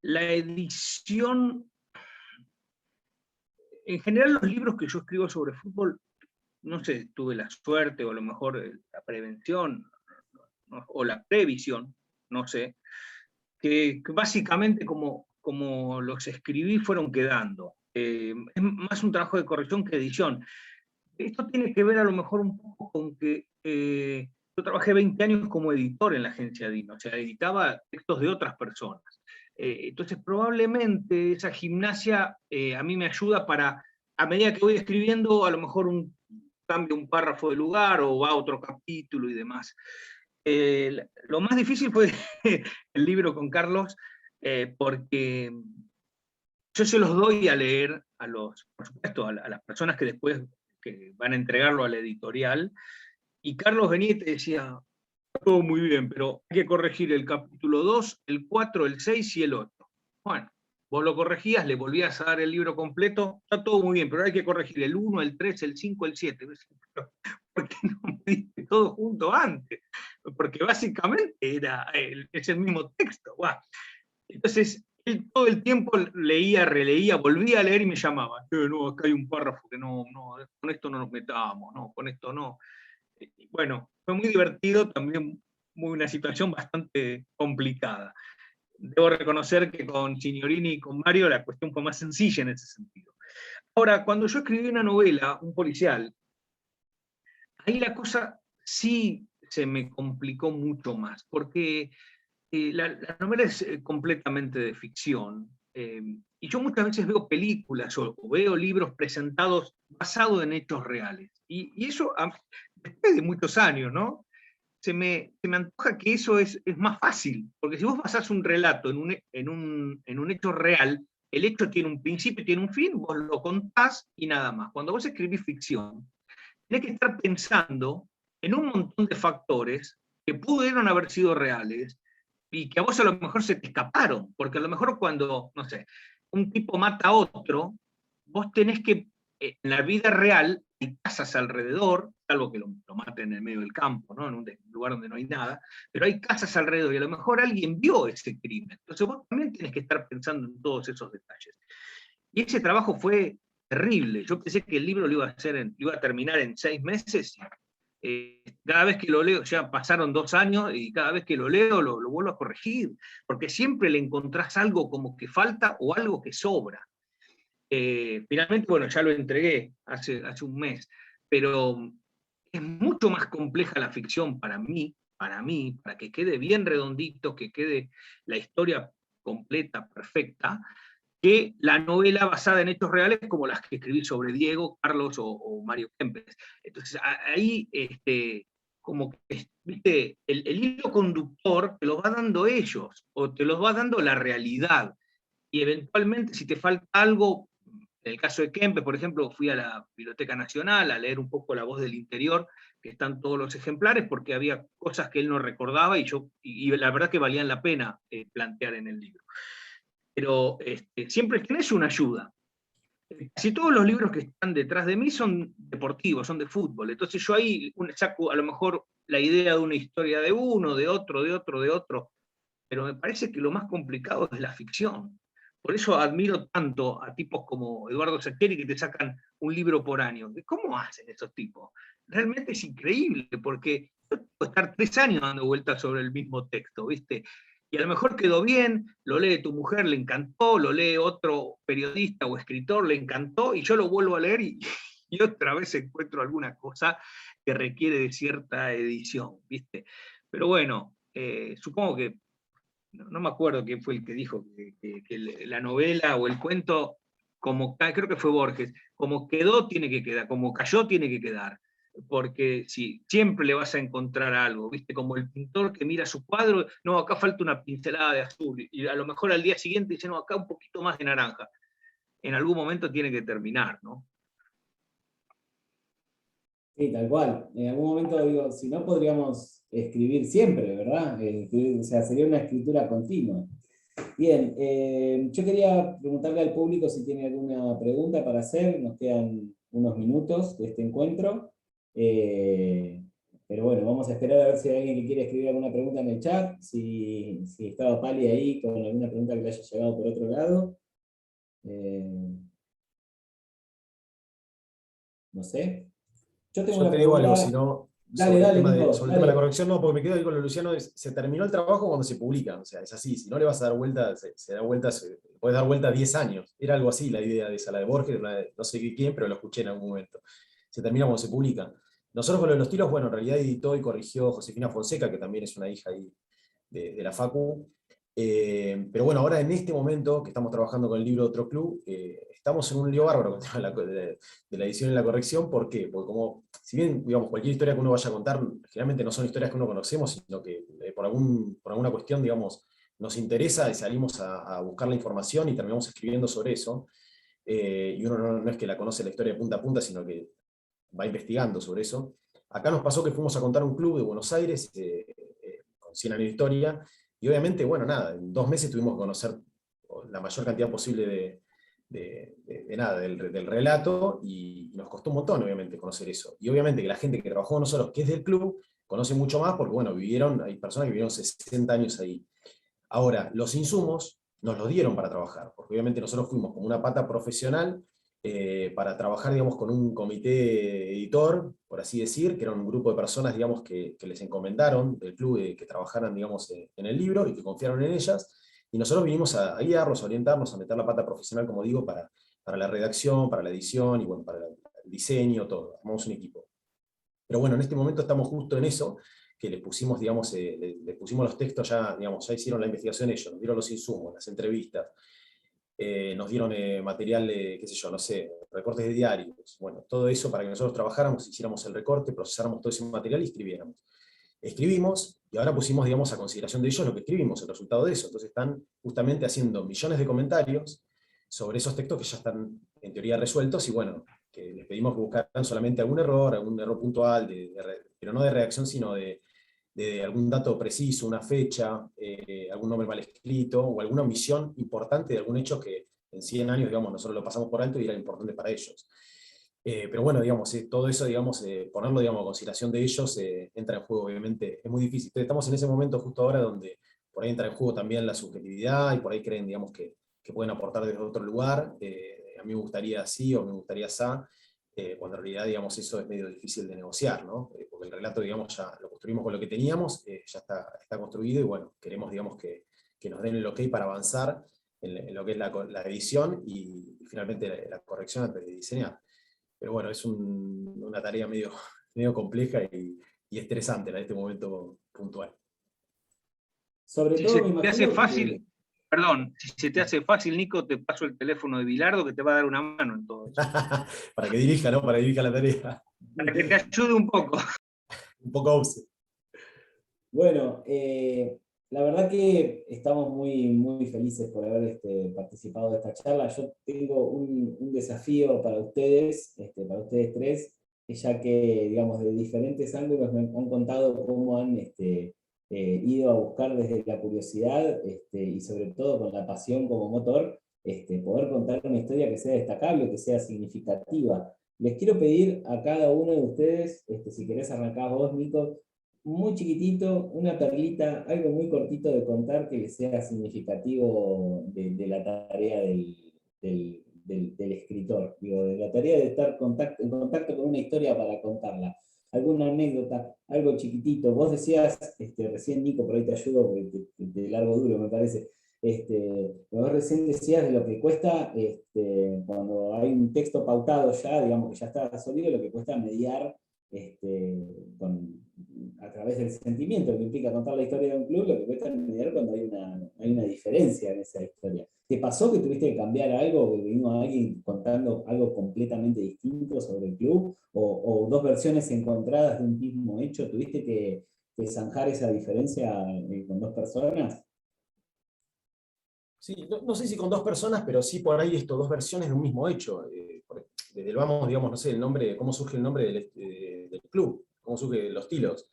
la edición, en general los libros que yo escribo sobre fútbol, no sé, tuve la suerte o a lo mejor la prevención o la previsión, no sé, que básicamente como los escribí fueron quedando. Es más un trabajo de corrección que edición. Esto tiene que ver a lo mejor un poco con que yo trabajé 20 años como editor en la agencia DIN, o sea, editaba textos de otras personas. Entonces probablemente esa gimnasia a mí me ayuda para, a medida que voy escribiendo, a lo mejor cambio un párrafo de lugar o va a otro capítulo y demás. Lo más difícil fue el libro con Carlos, porque yo se los doy a leer a por supuesto, a las personas que después que van a entregarlo a la editorial, y Carlos venía y te decía, todo muy bien, pero hay que corregir el capítulo 2, el 4, el 6 y el 8. Bueno, vos lo corregías, le volvías a dar el libro completo, está todo muy bien, pero hay que corregir el 1, el 3, el 5, el 7. ¿Por qué no me diste todo junto antes? Porque básicamente es el mismo texto. Wow. Entonces, él todo el tiempo leía, releía, volvía a leer y me llamaba. No, acá hay un párrafo que no, con esto no nos metamos, no, con esto no. Bueno, fue muy divertido, también una situación bastante complicada. Debo reconocer que con Signorini y con Mario la cuestión fue más sencilla en ese sentido. Ahora, cuando yo escribí una novela, un policial, ahí la cosa sí se me complicó mucho más, porque la novela es completamente de ficción, y yo muchas veces veo películas o veo libros presentados basados en hechos reales, y eso, después de muchos años, ¿no? Se me antoja que eso es más fácil, porque si vos basás un relato en un hecho real, el hecho tiene un principio, tiene un fin, vos lo contás y nada más. Cuando vos escribís ficción, tenés que estar pensando en un montón de factores que pudieron haber sido reales y que a vos a lo mejor se te escaparon, porque a lo mejor cuando, no sé, un tipo mata a otro, vos tenés que, en la vida real, hay casas alrededor, salvo que lo maten en el medio del campo, ¿no? En un lugar donde no hay nada, pero hay casas alrededor y a lo mejor alguien vio ese crimen. Entonces vos también tenés que estar pensando en todos esos detalles. Y ese trabajo fue terrible. Yo pensé que el libro lo iba a terminar en 6 meses. Cada vez que lo leo, ya pasaron 2 años, y cada vez que lo leo lo vuelvo a corregir, porque siempre le encontrás algo como que falta o algo que sobra. Finalmente, bueno, ya lo entregué hace un mes, pero es mucho más compleja la ficción para mí, para que quede bien redondito, que quede la historia completa, perfecta, que la novela basada en hechos reales como las que escribí sobre Diego, Carlos o Mario Kempes. Entonces ahí, como que, ¿viste? El hilo conductor te lo va dando ellos, o te lo va dando la realidad, y eventualmente si te falta algo, en el caso de Kempes, por ejemplo, fui a la Biblioteca Nacional a leer un poco La Voz del Interior, que están todos los ejemplares, porque había cosas que él no recordaba y la verdad que valían la pena plantear en el libro. pero siempre tenés una ayuda. Si todos los libros que están detrás de mí son deportivos, son de fútbol, entonces yo ahí saco a lo mejor la idea de una historia de uno, de otro, pero me parece que lo más complicado es la ficción. Por eso admiro tanto a tipos como Eduardo Sacheri, que te sacan un libro por año. ¿Cómo hacen esos tipos? Realmente es increíble, porque yo puedo estar 3 años dando vueltas sobre el mismo texto, ¿viste? Y a lo mejor quedó bien, lo lee tu mujer, le encantó, lo lee otro periodista o escritor, le encantó, y yo lo vuelvo a leer y otra vez encuentro alguna cosa que requiere de cierta edición, ¿viste? Pero bueno, supongo que, no me acuerdo quién fue el que dijo que la novela o el cuento, creo que fue Borges, como quedó tiene que quedar, como cayó tiene que quedar, porque si siempre le vas a encontrar algo, ¿viste? Como el pintor que mira su cuadro, no, acá falta una pincelada de azul, y a lo mejor al día siguiente dice, no, acá un poquito más de naranja. En algún momento tiene que terminar, ¿no? Sí, tal cual. En algún momento digo, si no podríamos escribir siempre, ¿verdad? O sea, sería una escritura continua. Bien, yo quería preguntarle al público si tiene alguna pregunta para hacer. Nos quedan unos minutos de este encuentro. Pero bueno, vamos a esperar a ver si hay alguien que quiere escribir alguna pregunta en el chat, si estaba Pali ahí con alguna pregunta que le haya llegado por otro lado. No sé. Yo tengo Yo una te digo algo, pregunta. si no, Dale, sobre el dale, tema Nico, sobre el tema de la dale. corrección, no, porque me quedo ahí con lo de Luciano, se terminó el trabajo cuando se publica, o sea, es así, si no le vas a dar vuelta, se da vuelta, puedes dar vuelta 10 años, era algo así la idea de esa, la de Borges, no sé quién, pero lo escuché en algún momento, se termina cuando se publica. Nosotros con lo de los tiros, bueno, en realidad editó y corrigió Josefina Fonseca, que también es una hija ahí de la Facu. Pero bueno, ahora en este momento que estamos trabajando con el libro de Otro Club, estamos en un lío bárbaro con el tema de la edición y la corrección. ¿Por qué? Porque como, si bien digamos, cualquier historia que uno vaya a contar, generalmente no son historias que uno conocemos, sino que por alguna cuestión, digamos, nos interesa y salimos a buscar la información y terminamos escribiendo sobre eso. Y uno no es que la conoce la historia de punta a punta, sino que va investigando sobre eso. Acá nos pasó que fuimos a contar un club de Buenos Aires, con 100 años de historia, y obviamente, bueno, nada, en 2 meses tuvimos que conocer la mayor cantidad posible del relato, y nos costó un montón, obviamente, conocer eso. Y obviamente que la gente que trabajó con nosotros, que es del club, conoce mucho más, porque, bueno, hay personas que vivieron 60 años ahí. Ahora, los insumos nos los dieron para trabajar, porque obviamente nosotros fuimos como una pata profesional para trabajar, digamos, con un comité editor, por así decir, que era un grupo de personas, digamos, que les encomendaron del club que trabajaran, digamos, en el libro y que confiaron en ellas, y nosotros vinimos a guiarlos, a orientarnos, a meter la pata profesional, como digo, para la redacción, para la edición y bueno, para el diseño, todo, armamos un equipo. Pero bueno, en este momento estamos justo en eso, que les pusimos, digamos, les pusimos los textos ya, digamos, ya hicieron la investigación ellos, nos dieron los insumos, las entrevistas, nos dieron material, qué sé yo, no sé, recortes de diarios, bueno, todo eso para que nosotros trabajáramos, hiciéramos el recorte, procesáramos todo ese material y escribiéramos. Escribimos, y ahora pusimos, digamos, a consideración de ellos lo que escribimos, el resultado de eso. Entonces están justamente haciendo millones de comentarios sobre esos textos que ya están en teoría resueltos, y bueno, que les pedimos que buscaran solamente algún error puntual, pero no de redacción, sino de algún dato preciso, una fecha, algún nombre mal escrito, o alguna omisión importante de algún hecho que en 100 años, digamos, nosotros lo pasamos por alto y era importante para ellos. Pero bueno, digamos, todo eso, digamos, ponerlo, digamos, a consideración de ellos, entra en juego, obviamente, es muy difícil. Entonces, estamos en ese momento justo ahora donde por ahí entra en juego también la subjetividad, y por ahí creen, digamos, que pueden aportar desde otro lugar. A mí me gustaría así, o me gustaría así, cuando en realidad, digamos, eso es medio difícil de negociar, ¿no? Porque el relato, digamos, ya lo construimos con lo que teníamos, ya está construido, y bueno, queremos, digamos, que nos den el ok para avanzar en lo que es la edición y finalmente la corrección antes de diseñar. Pero bueno, es una tarea medio compleja y estresante en este momento puntual. Sobre Si todo se me te hace imagino fácil, perdón, si se te hace fácil, Nico, te paso el teléfono de Bilardo, que te va a dar una mano en todo eso. Para que dirija, ¿no? Para que dirija la tarea. Para que te ayude un poco. Un poco obse. Bueno, la verdad que estamos muy, muy felices por haber participado de esta charla. Yo tengo un desafío para ustedes tres, ya que, digamos, de diferentes ángulos me han contado cómo han ido a buscar desde la curiosidad y sobre todo con la pasión como motor, poder contar una historia que sea destacable, que sea significativa. Les quiero pedir a cada uno de ustedes, si querés arrancar vos, Nico, muy chiquitito, una perlita, algo muy cortito de contar que sea significativo de la tarea del escritor, digo, de la tarea de estar en contacto con una historia para contarla. Alguna anécdota, algo chiquitito. Vos decías, recién Nico, por ahí te ayudo, porque te largo duro me parece. Vos recién decías de lo que cuesta cuando hay un texto pautado ya, digamos que ya está sólido, lo que cuesta mediar a través del sentimiento que implica contar la historia de un club, lo que cuesta mediar cuando hay una diferencia en esa historia. ¿Te pasó que tuviste que cambiar algo, que vino alguien contando algo completamente distinto sobre el club, o dos versiones encontradas de un mismo hecho? ¿Tuviste que zanjar esa diferencia con dos personas? Sí, no sé si con dos personas, pero sí por ahí dos versiones de un mismo hecho. Desde el vamos, digamos, no sé, el nombre, cómo surge el nombre del club, cómo surge Los Tilos.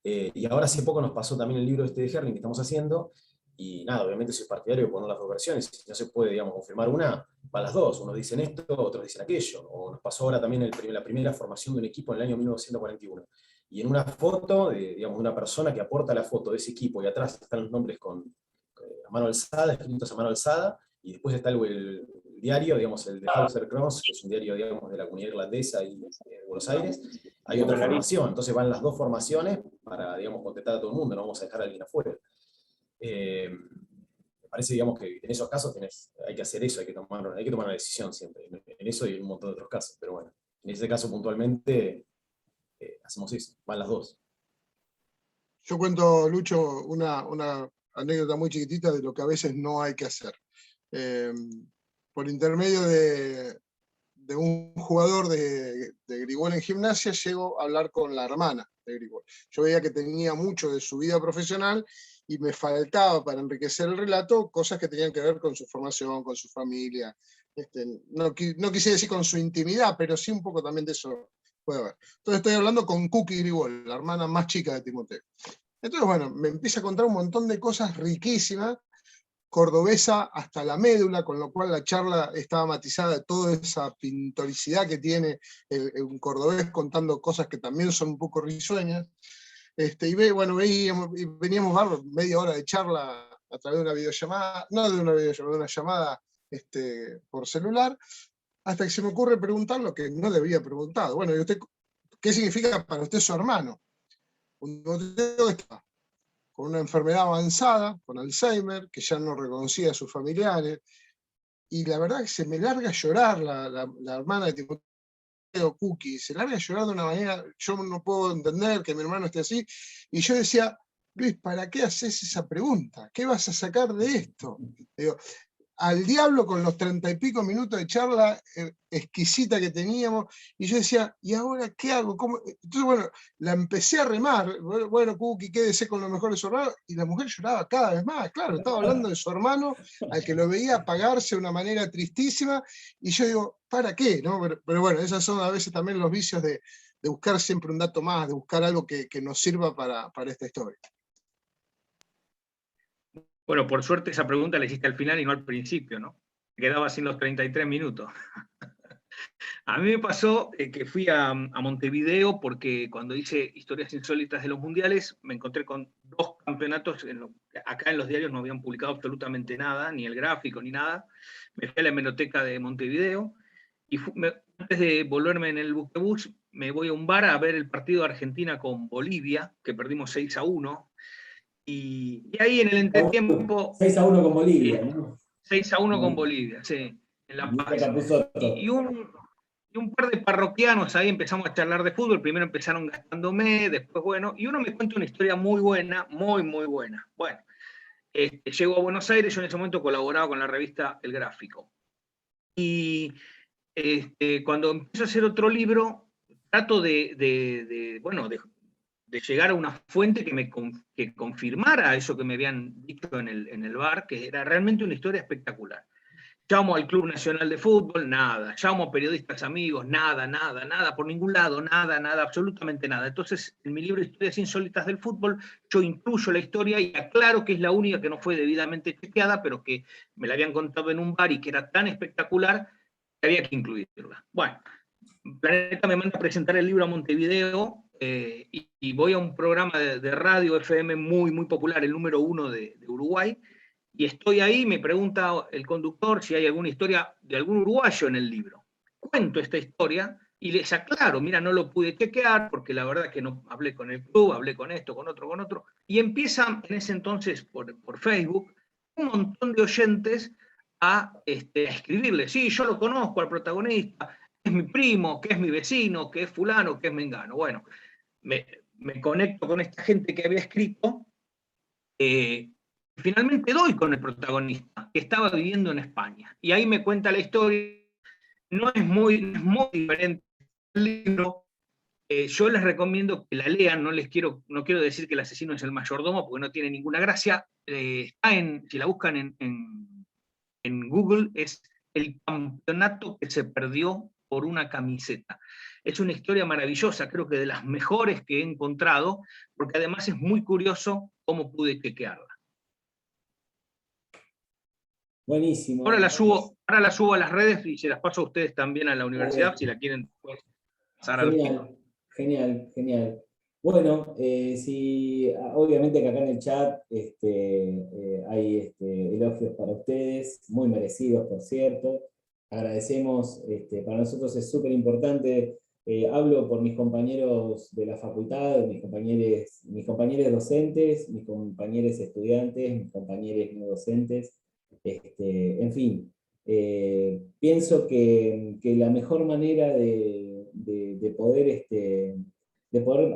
Y ahora hace poco nos pasó también el libro de Herring que estamos haciendo, y nada, obviamente soy partidario de poner las dos versiones. Si no se puede, digamos, confirmar una, van las dos. Unos dicen esto, otros dicen aquello. O nos pasó ahora también la primera formación de un equipo en el año 1941. Y en una foto, digamos, de una persona que aporta la foto de ese equipo, y atrás están los nombres a mano alzada, escritos a mano alzada, y después está el diario, digamos, el de Hauser Cross, que es un diario, digamos, de la comunidad irlandesa y de Buenos Aires. Hay otra formación, entonces van las dos formaciones para, digamos, contentar a todo el mundo, no vamos a dejar a alguien afuera. Me parece, digamos, que en esos casos hay que hacer eso, hay que tomar una decisión siempre, en eso y en un montón de otros casos, pero bueno, en ese caso puntualmente hacemos eso, van las dos. Yo cuento, Lucho, una anécdota muy chiquitita de lo que a veces no hay que hacer. Por intermedio de un jugador de Grigol en Gimnasia, llego a hablar con la hermana de Grigol. Yo veía que tenía mucho de su vida profesional y me faltaba para enriquecer el relato cosas que tenían que ver con su formación, con su familia. No quise decir con su intimidad, pero sí un poco también de eso puede haber. Entonces estoy hablando con Cookie Grigol, la hermana más chica de Timoteo. Entonces, bueno, me empieza a contar un montón de cosas riquísimas, cordobesa hasta la médula, con lo cual la charla estaba matizada de toda esa pintoricidad que tiene un cordobés contando cosas que también son un poco risueñas. Veníamos media hora de charla a través de una videollamada, no de una videollamada, de una llamada por celular, hasta que se me ocurre preguntar lo que no le había preguntado. Bueno, ¿y usted qué significa para usted su hermano? Un Timoteo está con una enfermedad avanzada, con Alzheimer, que ya no reconocía a sus familiares, y la verdad que se me larga a llorar la hermana de Timoteo, Cookie, se larga a llorar de una manera, yo no puedo entender que mi hermano esté así, y yo decía, Luis, ¿para qué haces esa pregunta? ¿Qué vas a sacar de esto? Digo, al diablo con los 30 y pico minutos de charla exquisita que teníamos, y yo decía, ¿y ahora qué hago? ¿Cómo? Entonces, bueno, la empecé a remar, bueno, Cookie, quédese con lo mejor de su hermano, y la mujer lloraba cada vez más, claro, estaba hablando de su hermano, al que lo veía apagarse de una manera tristísima, y yo digo, ¿para qué? ¿No? Pero bueno, esos son a veces también los vicios de buscar siempre un dato más, de buscar algo que nos sirva para esta historia. Bueno, por suerte esa pregunta la hiciste al final y no al principio, ¿no? Quedaba sin los 33 minutos. A mí me pasó que fui a Montevideo porque cuando hice Historias Insólitas de los Mundiales me encontré con dos campeonatos, acá en los diarios no habían publicado absolutamente nada, ni el gráfico ni nada. Me fui a la hemeroteca de Montevideo y antes de volverme en el buquebús me voy a un bar a ver el partido de Argentina con Bolivia, que perdimos 6-1. Y ahí en el entretiempo... 6-1 con Bolivia, ¿no? 6-1 con Bolivia, sí, en La Paz. Y un par de parroquianos ahí empezamos a charlar de fútbol. Primero empezaron gastándome, después, bueno, y uno me cuenta una historia muy buena, muy, muy buena. Bueno, llego a Buenos Aires, yo en ese momento colaboraba con la revista El Gráfico. Y cuando empiezo a hacer otro libro, trato de llegar a una fuente que confirmara eso que me habían dicho en el bar, que era realmente una historia espectacular. Llamo al Club Nacional de Fútbol, nada. Llamo a periodistas amigos, nada, nada, nada, por ningún lado, nada, nada, absolutamente nada. Entonces, en mi libro Historias Insólitas del Fútbol, yo incluyo la historia y aclaro que es la única que no fue debidamente chequeada, pero que me la habían contado en un bar y que era tan espectacular que había que incluirla. Bueno, Planeta me manda a presentar el libro a Montevideo y voy a un programa de radio FM muy, muy popular, el número 1 de Uruguay, y estoy ahí, me pregunta el conductor si hay alguna historia de algún uruguayo en el libro. Cuento esta historia y les aclaro, mira, no lo pude chequear porque la verdad que no hablé con el club, hablé con esto, con otro, y empiezan en ese entonces por Facebook un montón de oyentes a escribirle, sí, yo lo conozco al protagonista, es mi primo, que es mi vecino, que es fulano, que es mengano. Bueno, me conecto con esta gente que había escrito, finalmente doy con el protagonista, que estaba viviendo en España. Y ahí me cuenta la historia. No es muy diferente el libro. Yo les recomiendo que la lean. No quiero decir que el asesino es el mayordomo, porque no tiene ninguna gracia. Si la buscan en Google, es el campeonato que se perdió por una camiseta. Es una historia maravillosa, creo que de las mejores que he encontrado, porque además es muy curioso cómo pude chequearla. Buenísimo. Ahora la subo a las redes y se las paso a ustedes también a la universidad, si la quieren pasar a ver. Genial, genial. Bueno, obviamente que acá en el chat hay elogios para ustedes, muy merecidos, por cierto. Agradecemos, para nosotros es súper importante. Hablo por mis compañeros de la facultad, mis compañeros docentes, mis compañeros estudiantes, mis compañeros no docentes. En fin, pienso que la mejor manera de poder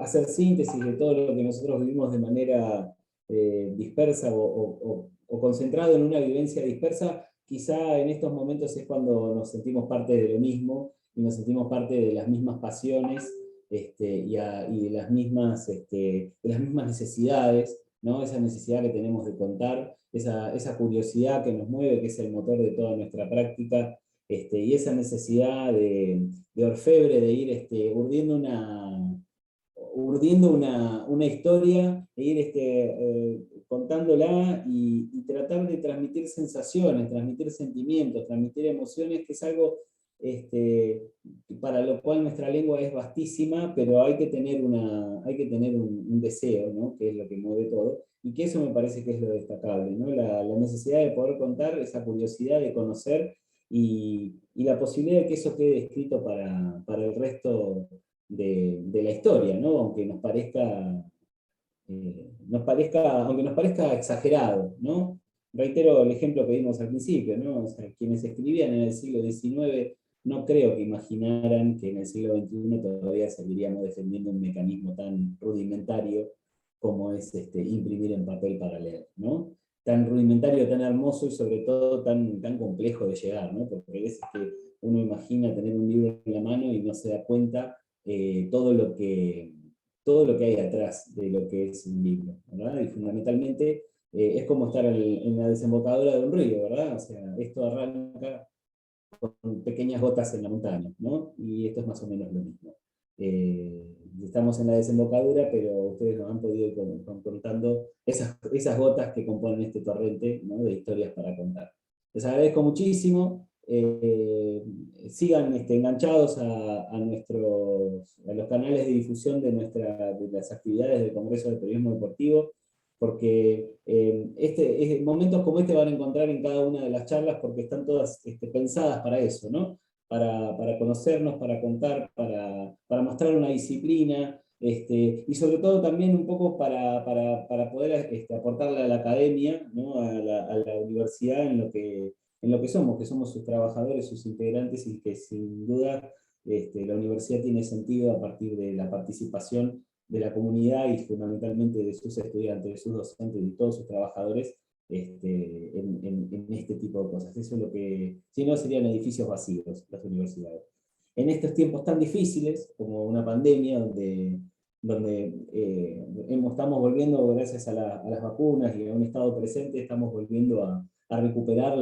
hacer síntesis de todo lo que nosotros vivimos de manera dispersa o concentrado en una vivencia dispersa, quizá en estos momentos es cuando nos sentimos parte de lo mismo y nos sentimos parte de las mismas pasiones y de las mismas necesidades, ¿no? Esa necesidad que tenemos de contar, esa curiosidad que nos mueve, que es el motor de toda nuestra práctica, y esa necesidad de orfebre, de ir urdiendo una historia, de ir contándola y tratar de transmitir sensaciones, transmitir sentimientos, transmitir emociones, que es algo para lo cual nuestra lengua es vastísima, pero hay que tener un deseo, ¿no? Que es lo que mueve todo, y que eso me parece que es lo destacable, ¿no? La necesidad de poder contar, esa curiosidad de conocer, y la posibilidad de que eso quede escrito para el resto de la historia, ¿no? Aunque nos parezca exagerado, ¿no? Reitero el ejemplo que dimos al principio, ¿no? O sea, quienes escribían en el siglo XIX no creo que imaginaran que en el siglo XXI todavía seguiríamos defendiendo un mecanismo tan rudimentario como es imprimir en papel para leer, ¿no? Tan rudimentario, tan hermoso y sobre todo tan complejo de llegar, ¿no? Porque a veces que uno imagina tener un libro en la mano y no se da cuenta todo lo que hay atrás de lo que es un libro, ¿verdad? Y fundamentalmente es como estar en la desembocadura de un río, ¿verdad? O sea, esto arranca con pequeñas gotas en la montaña, ¿no? Y esto es más o menos lo mismo. Estamos en la desembocadura, pero ustedes nos han podido ir contando esas gotas que componen este torrente, ¿no? De historias para contar. Les agradezco muchísimo. Sigan enganchados a los canales de difusión de las actividades del Congreso de Periodismo Deportivo, porque momentos como este van a encontrar en cada una de las charlas, porque están todas pensadas para eso, ¿no? Para conocernos, para contar, para mostrar una disciplina, y sobre todo también un poco para poder aportarle a la academia, ¿no? a la universidad en lo que somos, que somos sus trabajadores, sus integrantes, y que sin duda la universidad tiene sentido a partir de la participación de la comunidad y fundamentalmente de sus estudiantes, de sus docentes y de todos sus trabajadores en este tipo de cosas. Eso es lo que, si no, serían edificios vacíos las universidades. En estos tiempos tan difíciles, como una pandemia, donde estamos volviendo, gracias a las vacunas y a un estado presente, estamos volviendo a recuperar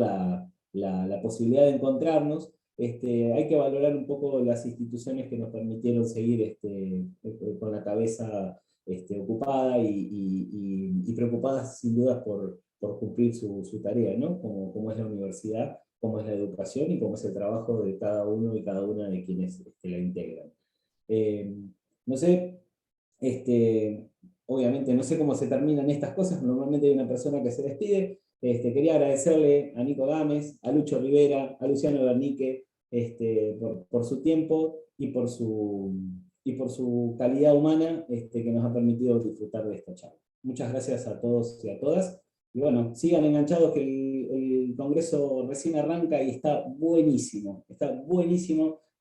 la posibilidad de encontrarnos. Hay que valorar un poco las instituciones que nos permitieron seguir con la cabeza ocupada y preocupadas sin dudas por cumplir su tarea, ¿no? Como es la universidad, como es la educación y como es el trabajo de cada uno y cada una de quienes la integran. No sé, obviamente no sé cómo se terminan estas cosas, normalmente hay una persona que se despide. Quería agradecerle a Nico Gámez, a Lucho Rivera, a Luciano Bernique, por su tiempo y por su calidad humana que nos ha permitido disfrutar de esta charla. Muchas gracias a todos y a todas. Y bueno, sigan enganchados que el Congreso recién arranca y está buenísimo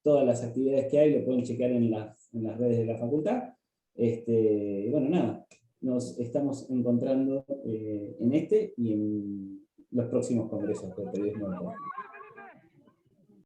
todas las actividades que hay, lo pueden chequear en las redes de la facultad. Y bueno, nada, nos estamos encontrando en y en los próximos congresos de periodismo.